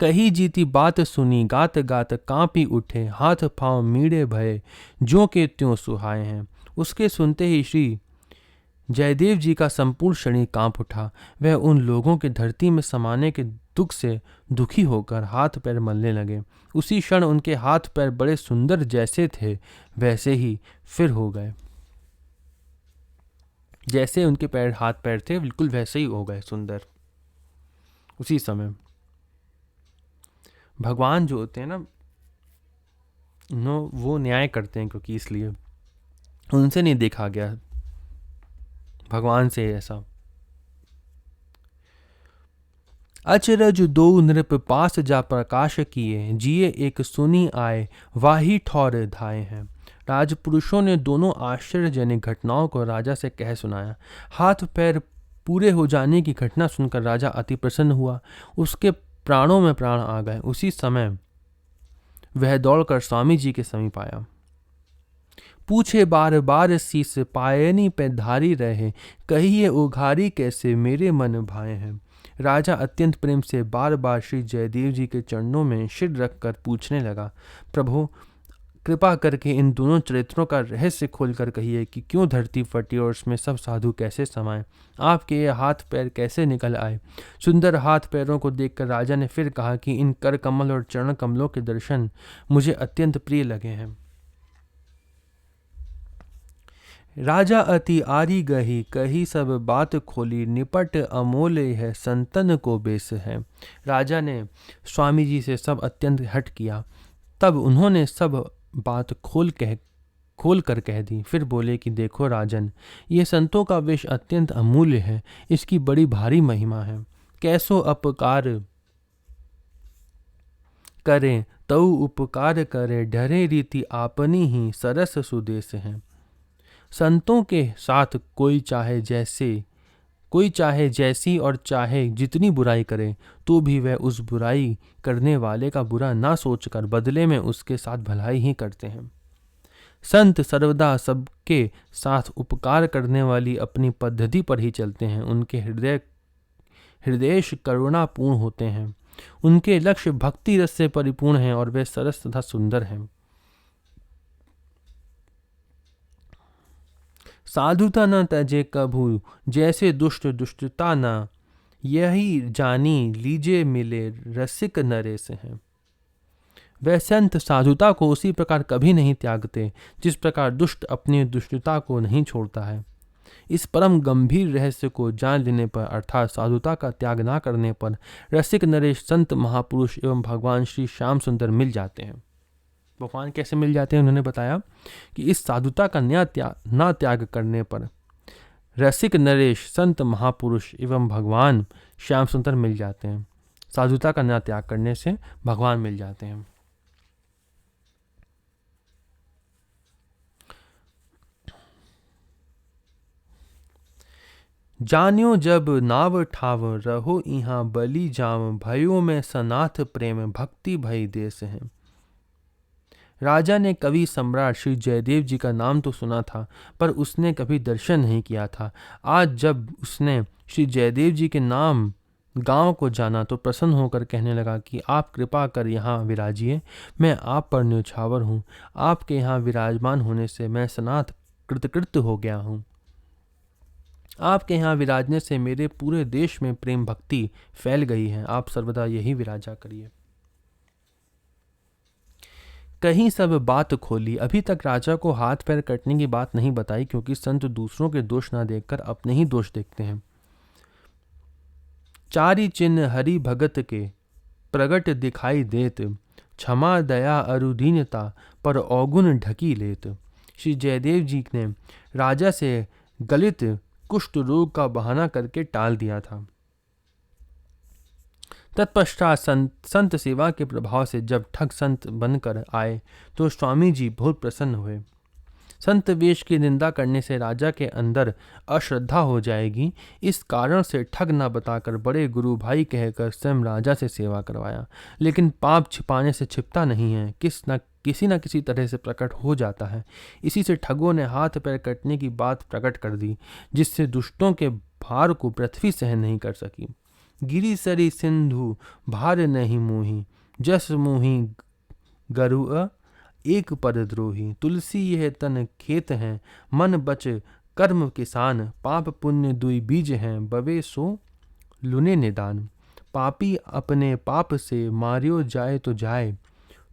कही जीती बात सुनी गात गात कांपी उठे, हाथ पांव मीड़े भये जो के त्यों सुहाए हैं। उसके सुनते ही श्री जयदेव जी का संपूर्ण शरीर कांप उठा। वह उन लोगों के धरती में समाने के दुख से दुखी होकर हाथ पैर मलने लगे। उसी क्षण उनके हाथ पैर बड़े सुंदर जैसे थे वैसे ही फिर हो गए। जैसे उनके पैर हाथ पैर थे बिल्कुल वैसे ही हो गए सुंदर। उसी समय भगवान जो होते हैं ना वो न्याय करते हैं, क्योंकि इसलिए उनसे नहीं देखा गया भगवान से ऐसा। अचरज दो नृप पास जा प्रकाश किए, जिए एक सुनी आए वाही ठौर धाए हैं। राजपुरुषों ने दोनों आश्चर्यजनक घटनाओं को राजा से कह सुनाया। हाथ पैर पूरे हो जाने की घटना सुनकर राजा अति प्रसन्न हुआ। उसके प्राणों में प्राण आ गए। उसी समय वह दौड़कर स्वामी जी के समीप आया। पूछे बार बार शीस पायनी पे धारी रहे, कहिए उघारी कैसे मेरे मन भाए हैं। राजा अत्यंत प्रेम से बार बार श्री जयदेव जी के चरणों में सिर रखकर पूछने लगा, प्रभु कृपा करके इन दोनों चरित्रों का रहस्य खोलकर कहिए कि क्यों धरती फटी और उसमें सब साधु कैसे समाये, आपके ये हाथ पैर कैसे निकल आए। सुंदर हाथ पैरों को देखकर राजा ने फिर कहा कि इन कर कमल और चरण कमलों के दर्शन मुझे अत्यंत प्रिय लगे हैं। राजा अति आरी गही, कही सब बात खोली, निपट अमोले है संतन को बेस है। राजा ने स्वामी जी से सब अत्यंत हट किया। तब उन्होंने सब बात खोल कर कह दी। फिर बोले कि देखो राजन, ये संतों का वेश अत्यंत अमूल्य है, इसकी बड़ी भारी महिमा है। कैसो अपकार करें तऊ उपकार करे, डरे रीति आपनी ही सरस सुदेश है। संतों के साथ कोई चाहे जैसी और चाहे जितनी बुराई करे तो भी वह उस बुराई करने वाले का बुरा ना सोचकर बदले में उसके साथ भलाई ही करते हैं। संत सर्वदा सबके साथ उपकार करने वाली अपनी पद्धति पर ही चलते हैं। उनके हृदय करुणापूर्ण होते हैं। उनके लक्ष्य भक्ति रस से परिपूर्ण हैं और वे सरस तथा सुंदर हैं। साधुता न तजे कभू, जैसे दुष्ट दुष्टता न यही जानी लीजे मिले रसिक नरेश हैं। वह संत साधुता को उसी प्रकार कभी नहीं त्यागते जिस प्रकार दुष्ट अपनी दुष्टता को नहीं छोड़ता है। इस परम गंभीर रहस्य को जान लेने पर अर्थात साधुता का त्याग ना करने पर रसिक नरेश संत महापुरुष एवं भगवान श्री श्याम सुंदर मिल जाते हैं। भगवान कैसे मिल जाते हैं उन्होंने बताया कि इस साधुता का ना त्याग करने पर रसिक नरेश संत महापुरुष एवं भगवान श्याम सुंदर मिल जाते हैं। साधुता का ना त्याग करने से भगवान मिल जाते हैं। जान्यो जब नाव ठाव रहो इहाँ बलि जाम भयो में सनाथ प्रेम भक्ति भई देश है। राजा ने कवि सम्राट श्री जयदेव जी का नाम तो सुना था पर उसने कभी दर्शन नहीं किया था। आज जब उसने श्री जयदेव जी के नाम गांव को जाना तो प्रसन्न होकर कहने लगा कि आप कृपा कर यहाँ विराजिए, मैं आप पर न्योछावर हूँ। आपके यहाँ विराजमान होने से मैं सनाथ कृतकृत्य हो गया हूँ। आपके यहाँ विराजने से मेरे पूरे देश में प्रेम भक्ति फैल गई है। आप सर्वदा यही विराजा करिए। कहीं सब बात खोली। अभी तक राजा को हाथ पैर कटने की बात नहीं बताई क्योंकि संत दूसरों के दोष ना देखकर अपने ही दोष देखते हैं। चारि चिन्ह हरि भगत के प्रगट दिखाई देत, क्षमा दया अरुदीनता पर अवगुण ढकी लेत। श्री जयदेव जी ने राजा से गलित कुष्ठ रोग का बहाना करके टाल दिया था। तत्पश्चात संत सेवा के प्रभाव से जब ठग संत बनकर आए तो स्वामी जी बहुत प्रसन्न हुए। संत वेश की निंदा करने से राजा के अंदर अश्रद्धा हो जाएगी, इस कारण से ठग न बताकर बड़े गुरु भाई कहकर स्वयं राजा से सेवा करवाया। लेकिन पाप छिपाने से छिपता नहीं है, किसी न किसी तरह से प्रकट हो जाता है। इसी से ठगों ने हाथ पैर कटने की बात प्रकट कर दी, जिससे दुष्टों के भार को पृथ्वी सहन नहीं कर सकी। गिरी सरी सिंधु भार नहीं मोही, जस मोही गरुआ एक पद द्रोही। तुलसी यह तन खेत हैं, मन बच कर्म किसान। पाप पुण्य दुई बीज हैं, बवे सो लुने निदान। पापी अपने पाप से मारियो जाए तो जाए,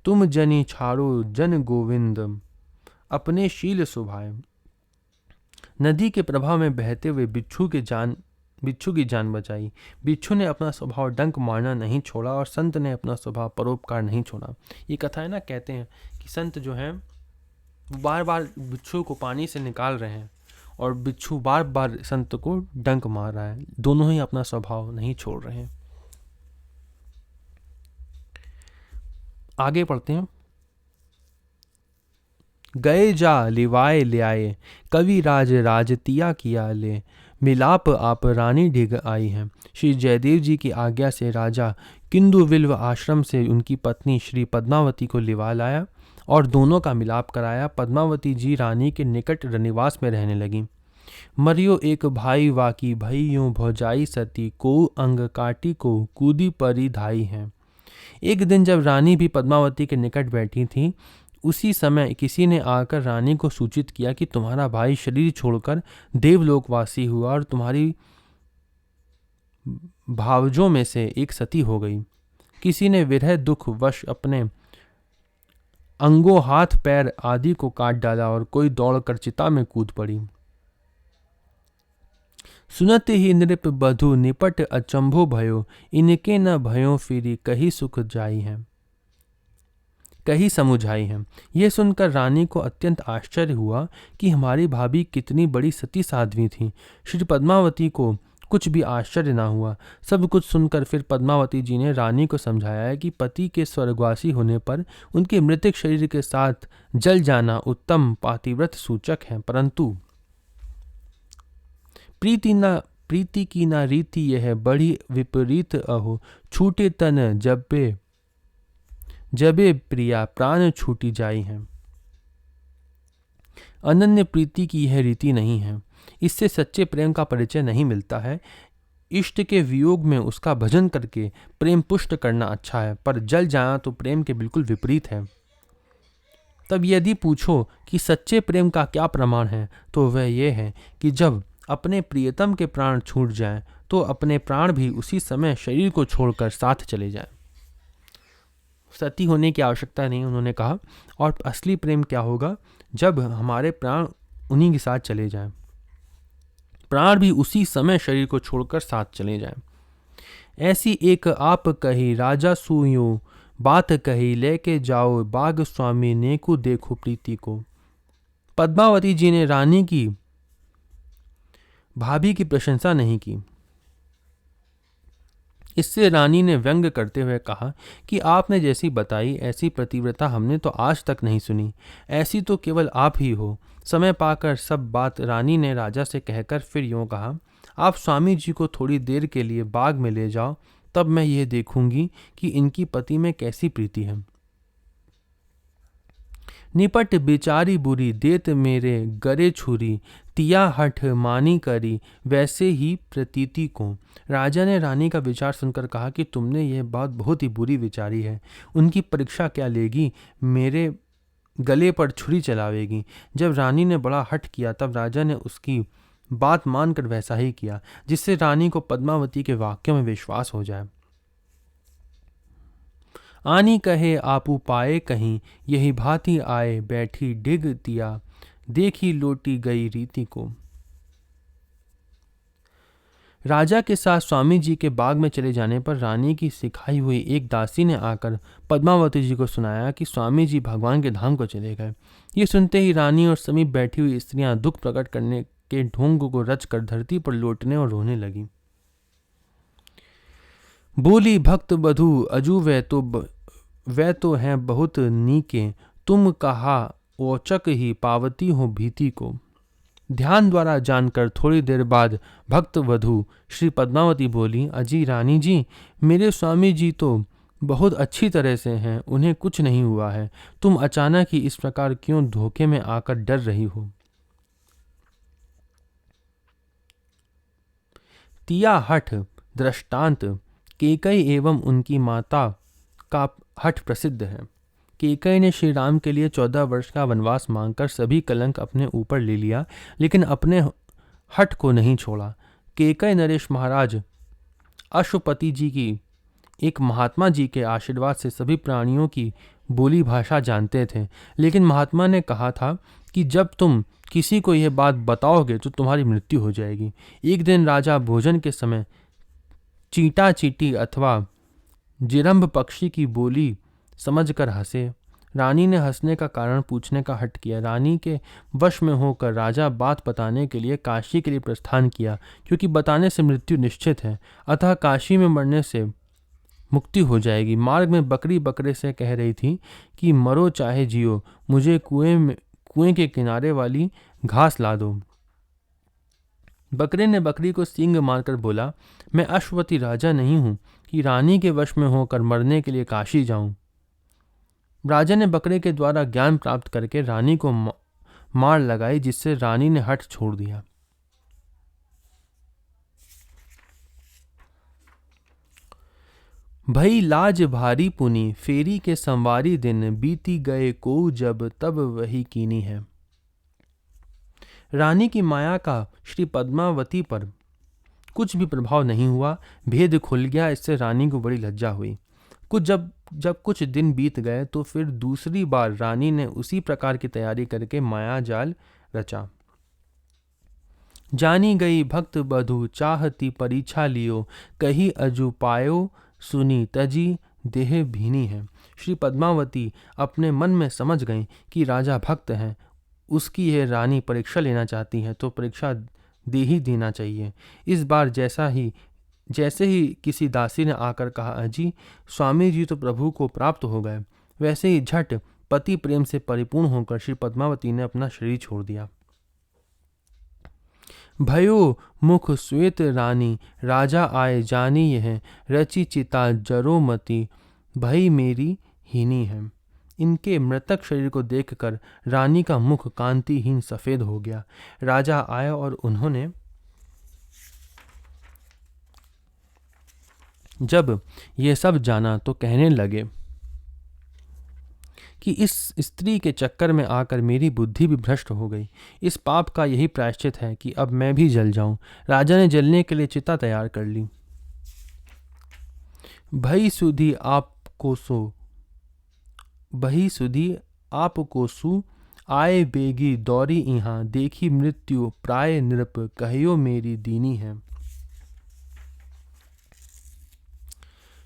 तुम जनी छाड़ो जन गोविंद अपने शील सुभाए। नदी के प्रभाव में बहते हुए बिच्छू की जान बचाई। बिच्छू ने अपना स्वभाव डंक मारना नहीं छोड़ा और संत ने अपना स्वभाव परोपकार नहीं छोड़ा। ये कथा है ना, कहते हैं कि संत जो हैं बार बार बिच्छू को पानी से निकाल रहे हैं और बिच्छू बार बार संत को डंक मार रहा है। दोनों ही अपना स्वभाव नहीं छोड़ रहे हैं। आगे पढ़ते हैं। गए जा लिवाए ले आए, कवि राज राजतिया किया ले। मिलाप आप रानी ढिग आई हैं। श्री जयदेव जी की आज्ञा से राजा किंदु विल्व आश्रम से उनकी पत्नी श्री पद्मावती को लिवा लाया और दोनों का मिलाप कराया। पद्मावती जी रानी के निकट रनिवास में रहने लगी। मरियो एक भाई वाकी भई यूं भौजाई सती, को अंग काटी को कूदी परी धाई हैं। एक दिन जब रानी भी पद्मावती के निकट बैठी थी, उसी समय किसी ने आकर रानी को सूचित किया कि तुम्हारा भाई शरीर छोड़कर देवलोकवासी हुआ और तुम्हारी भावजों में से एक सती हो गई। किसी ने विरह दुख वश अपने अंगों हाथ पैर आदि को काट डाला और कोई दौड़कर चिता में कूद पड़ी। सुनत ही नृप बधु निपट अचंभो भयो, इनके न भयो फिरी कही सुख जाई है, कही समुझाई है। यह सुनकर रानी को अत्यंत आश्चर्य हुआ कि हमारी भाभी कितनी बड़ी सती साध्वी थी। श्री पद्मावती को कुछ भी आश्चर्य ना हुआ। सब कुछ सुनकर फिर पद्मावती जी ने रानी को समझाया कि पति के स्वर्गवासी होने पर उनके मृतक शरीर के साथ जल जाना उत्तम पातिव्रत सूचक है, परंतु प्रीति की ना रीति यह बड़ी विपरीत अहो, छूटे तन जबे प्रिया प्राण छूटी जाई है। अनन्य प्रीति की यह रीति नहीं है, इससे सच्चे प्रेम का परिचय नहीं मिलता है। इष्ट के वियोग में उसका भजन करके प्रेम पुष्ट करना अच्छा है, पर जल जाना तो प्रेम के बिल्कुल विपरीत है। तब यदि पूछो कि सच्चे प्रेम का क्या प्रमाण है, तो वह यह है कि जब अपने प्रियतम के प्राण छूट जाएं तो अपने प्राण भी उसी समय शरीर को छोड़कर साथ चले जाएं। सती होने की आवश्यकता नहीं, उन्होंने कहा। और असली प्रेम क्या होगा? जब हमारे प्राण उन्हीं के साथ चले जाएं, प्राण भी उसी समय शरीर को छोड़कर साथ चले जाएं। ऐसी एक आप कही राजा सुयो बात कही, लेके जाओ बाग स्वामी नेकु देखो प्रीति को। पद्मावती जी ने रानी की भाभी की प्रशंसा नहीं की। इससे रानी ने व्यंग करते हुए कहा कि आपने जैसी बताई ऐसी पतिव्रता हमने तो आज तक नहीं सुनी, ऐसी तो केवल आप ही हो। समय पाकर सब बात रानी ने राजा से कहकर फिर यूँ कहा, आप स्वामी जी को थोड़ी देर के लिए बाग में ले जाओ, तब मैं ये देखूंगी कि इनकी पति में कैसी प्रीति है। निपट बिचारी बुरी देत मेरे गरे छुरी, तिया हठ मानी करी वैसे ही प्रतीति को। राजा ने रानी का विचार सुनकर कहा कि तुमने यह बात बहुत ही बुरी विचारी है। उनकी परीक्षा क्या लेगी, मेरे गले पर छुरी चलावेगी। जब रानी ने बड़ा हठ किया तब राजा ने उसकी बात मानकर वैसा ही किया, जिससे रानी को पद्मावती के वाक्यों में विश्वास हो जाए। आनी कहे आपू पाए कहीं, यही भांति आए बैठी डिग तिया, देखी लोटी गई रीति को। राजा के साथ स्वामी जी के बाग में चले जाने पर रानी की सिखाई हुई एक दासी ने आकर पद्मावती जी को सुनाया कि स्वामी जी भगवान के धाम को चले गए। ये सुनते ही रानी और समीप बैठी हुई स्त्रियां दुख प्रकट करने के ढोंग को रचकर धरती पर लौटने और रोने लगी। बोली भक्त बधू अजू वह तो हैं बहुत नीके, तुम कहा ओचक ही पावती हो भीति को। ध्यान द्वारा जानकर थोड़ी देर बाद भक्त वधू श्री पद्मावती बोली, अजी रानी जी, मेरे स्वामी जी तो बहुत अच्छी तरह से हैं, उन्हें कुछ नहीं हुआ है। तुम अचानक ही इस प्रकार क्यों धोखे में आकर डर रही हो। तिया हठ दृष्टांत केकई एवं उनकी माता का हठ प्रसिद्ध है। केकई ने श्री राम के लिए 14 वर्ष का वनवास मांगकर सभी कलंक अपने ऊपर ले लिया, लेकिन अपने हठ को नहीं छोड़ा। केकई नरेश महाराज अश्वपति जी की एक महात्मा जी के आशीर्वाद से सभी प्राणियों की बोली भाषा जानते थे, लेकिन महात्मा ने कहा था कि जब तुम किसी को यह बात बताओगे तो तुम्हारी मृत्यु हो जाएगी। एक दिन राजा भोजन के समय चींटा चींटी अथवा जिरंभ पक्षी की बोली समझकर हंसे। रानी ने हंसने का कारण पूछने का हठ किया। रानी के वश में होकर राजा बात बताने के लिए काशी के लिए प्रस्थान किया, क्योंकि बताने से मृत्यु निश्चित है, अतः काशी में मरने से मुक्ति हो जाएगी। मार्ग में बकरी बकरे से कह रही थी कि मरो चाहे जियो, मुझे कुएं के किनारे वाली घास ला दो। बकरे ने बकरी को सींग मारकर बोला, मैं अश्वपति राजा नहीं हूं कि रानी के वश में होकर मरने के लिए काशी जाऊं। राजा ने बकरे के द्वारा ज्ञान प्राप्त करके रानी को मार लगाई, जिससे रानी ने हठ छोड़ दिया। भई लाज भारी पुनी, फेरी के संवारी दिन, बीती गए को जब तब वही कीनी है। रानी की माया का श्री पद्मावती पर कुछ भी प्रभाव नहीं हुआ। भेद खुल गया, इससे रानी को बड़ी लज्जा हुई। जब कुछ दिन बीत गए तो फिर दूसरी बार रानी ने उसी प्रकार की तैयारी करके माया जाल रचा। जानी गई भक्त बधू चाहती परीक्षा लियो, कही अजू पायो सुनी तजी देह भीनी है। श्री पद्मावती अपने मन में समझ गई कि राजा भक्त हैं, उसकी यह रानी परीक्षा लेना चाहती है तो परीक्षा दे ही देना चाहिए। इस बार जैसे ही किसी दासी ने आकर कहा, अजी स्वामी जी तो प्रभु को प्राप्त हो गए, वैसे ही झट पति प्रेम से परिपूर्ण होकर श्री पद्मावती ने अपना शरीर छोड़ दिया। भयो मुख श्वेत रानी, राजा आए जानी यह, रचि चिता जरोमती, भई मेरी हीनी है। इनके मृतक शरीर को देखकर रानी का मुख कांतिहीन सफेद हो गया। राजा आए और उन्होंने जब यह सब जाना तो कहने लगे कि इस स्त्री के चक्कर में आकर मेरी बुद्धि भी भ्रष्ट हो गई। इस पाप का यही प्रायश्चित है कि अब मैं भी जल जाऊं। राजा ने जलने के लिए चिता तैयार कर ली। भई सुधी आप कोसु आए बेगी दौरी इहाँ, देखी मृत्यु प्राय नृप कहियो मेरी दीनी है।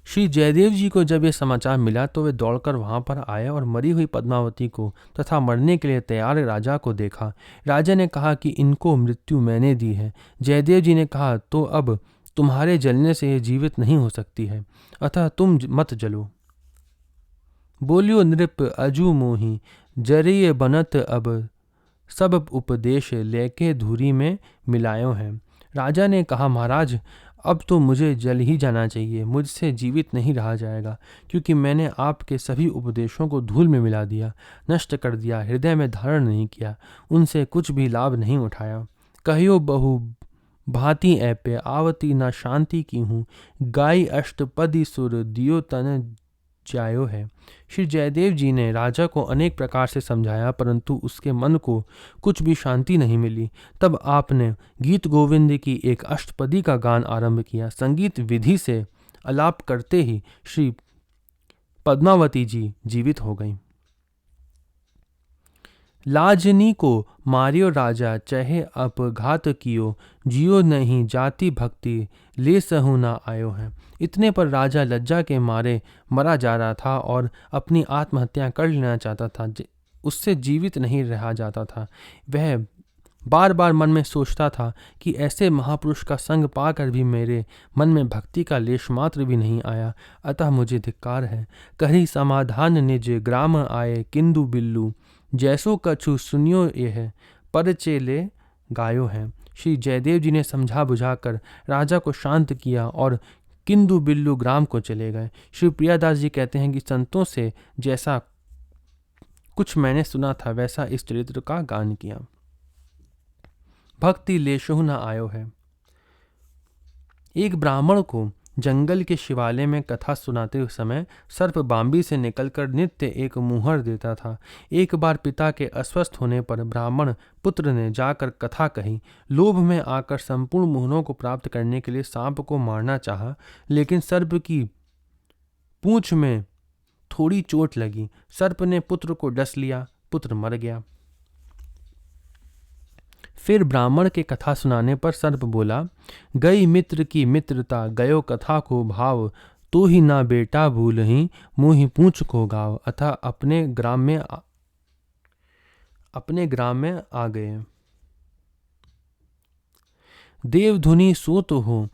श्री जयदेव जी को जब यह समाचार मिला तो वे दौड़कर वहां पर आए और मरी हुई पद्मावती को तथा मरने के लिए तैयार राजा को देखा। राजा ने कहा कि इनको मृत्यु मैंने दी है। जयदेव जी ने कहा, तो अब तुम्हारे जलने से यह जीवित नहीं हो सकती है, अतः तुम मत जलो। बोलियो नृप अजू मोही, जरिए बनत अब सब उपदेश लेके धूरी में मिलायो है। राजा ने कहा, महाराज अब तो मुझे जल ही जाना चाहिए, मुझसे जीवित नहीं रहा जाएगा, क्योंकि मैंने आपके सभी उपदेशों को धूल में मिला दिया, नष्ट कर दिया, हृदय में धारण नहीं किया, उनसे कुछ भी लाभ नहीं उठाया। कहियो बहु भांति ऐपे आवती न शांति की हूँ, गाई अष्टपदी सुर दियो तन जायो है। श्री जयदेव जी ने राजा को अनेक प्रकार से समझाया, परंतु उसके मन को कुछ भी शांति नहीं मिली। तब आपने गीत गोविंद की एक अष्टपदी का गान आरंभ किया। संगीत विधि से आलाप करते ही श्री पद्मावती जी जीवित हो गईं। लाजनी को मारियो राजा, चाहे अपघात कियो, जियो नहीं जाति भक्ति ले सहु ना आयो है। इतने पर राजा लज्जा के मारे मरा जा रहा था और अपनी आत्महत्या कर लेना चाहता था। उससे जीवित नहीं रहा जाता था। वह बार बार मन में सोचता था कि ऐसे महापुरुष का संग पाकर भी मेरे मन में भक्ति का लेश मात्र भी नहीं आया, अतः मुझे धिक्कार है। कहीं समाधान निज ग्राम आए किंदु बिल्लू, जैसो कछु सुनियो यह परचेले गायो है। श्री जयदेव जी ने समझा बुझाकर राजा को शांत किया और किंदु बिल्लू ग्राम को चले गए। श्री प्रियादास जी कहते हैं कि संतों से जैसा कुछ मैंने सुना था वैसा इस चरित्र का गान किया। भक्ति लेशहु न आयो है। एक ब्राह्मण को जंगल के शिवालय में कथा सुनाते हुए समय सर्प बांबी से निकलकर नित्य एक मुहर देता था। एक बार पिता के अस्वस्थ होने पर ब्राह्मण पुत्र ने जाकर कथा कही। लोभ में आकर संपूर्ण मुहरों को प्राप्त करने के लिए सांप को मारना चाहा, लेकिन सर्प की पूंछ में थोड़ी चोट लगी। सर्प ने पुत्र को डस लिया, पुत्र मर गया। फिर ब्राह्मण के कथा सुनाने पर सर्प बोला, गई मित्र की मित्रता, गयो कथा को भाव, तो ही ना बेटा भूलहीं, मुँह पूंछ को गाव। अतः अपने ग्राम में आ गए। देवधुनी सोत हो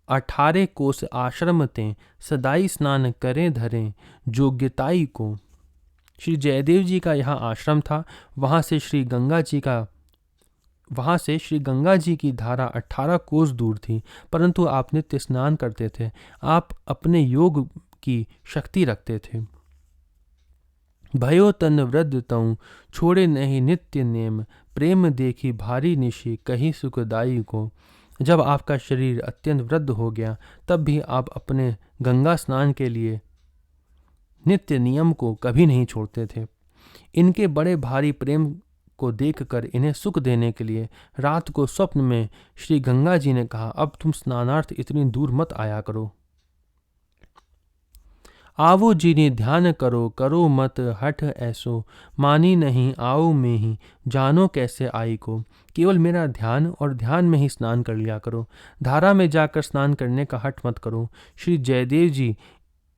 18 कोस आश्रम ते, सदाई स्नान करें धरें जोग्यताई को। श्री जयदेव जी का यहाँ आश्रम था। वहाँ से श्री गंगा जी की धारा 18 कोस दूर थी, परंतु आप नित्य स्नान करते थे। आप अपने योग की शक्ति रखते थे। भयो तन वृद्ध तऊ, छोड़े नहीं नित्य नेम, प्रेम देखी भारी निशी, कही सुखदाई को। जब आपका शरीर अत्यंत वृद्ध हो गया तब भी आप अपने गंगा स्नान के लिए नित्य नियम को कभी नहीं छोड़ते थे। इनके बड़े भारी प्रेम को देखकर इन्हें सुख देने के लिए रात को स्वप्न में श्री गंगा जी ने कहा, अब तुम स्नानार्थ इतनी दूर मत आया करो। आवो जिन्हें ध्यान करो, करो मत हठ ऐसो, मानी नहीं आओ में ही, जानो कैसे आई को। केवल मेरा ध्यान और ध्यान में ही स्नान कर लिया करो, धारा में जाकर स्नान करने का हठ मत करो। श्री जयदेव जी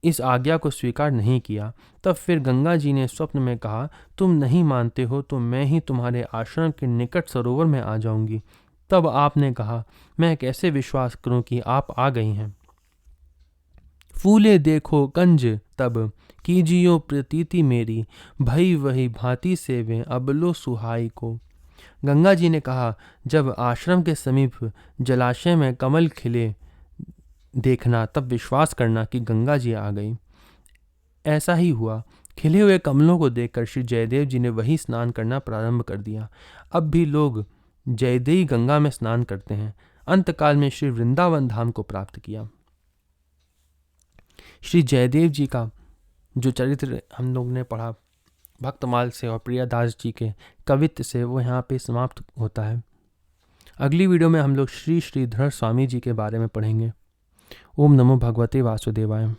इस आज्ञा को स्वीकार नहीं किया। तब फिर गंगा जी ने स्वप्न में कहा, तुम नहीं मानते हो तो मैं ही तुम्हारे आश्रम के निकट सरोवर में आ जाऊंगी। तब आपने कहा, मैं कैसे विश्वास करूं कि आप आ गई हैं। फूले देखो कंज तब, कीजियो प्रतीति मेरी, भई वही भांति से वे अबलो सुहाई को। गंगा जी ने कहा, जब आश्रम के समीप जलाशय में कमल खिले देखना, तब विश्वास करना कि गंगा जी आ गई। ऐसा ही हुआ। खिले हुए कमलों को देखकर श्री जयदेव जी ने वही स्नान करना प्रारंभ कर दिया। अब भी लोग जयदेवी गंगा में स्नान करते हैं। अंतकाल में श्री वृंदावन धाम को प्राप्त किया। श्री जयदेव जी का जो चरित्र हम लोग ने पढ़ा भक्तमाल से और प्रियादास जी के कवित्व से वो यहाँ पे समाप्त होता है। अगली वीडियो में हम लोग श्री श्रीधर स्वामी जी के बारे में पढ़ेंगे। ओम नमो भगवते वासुदेवाय।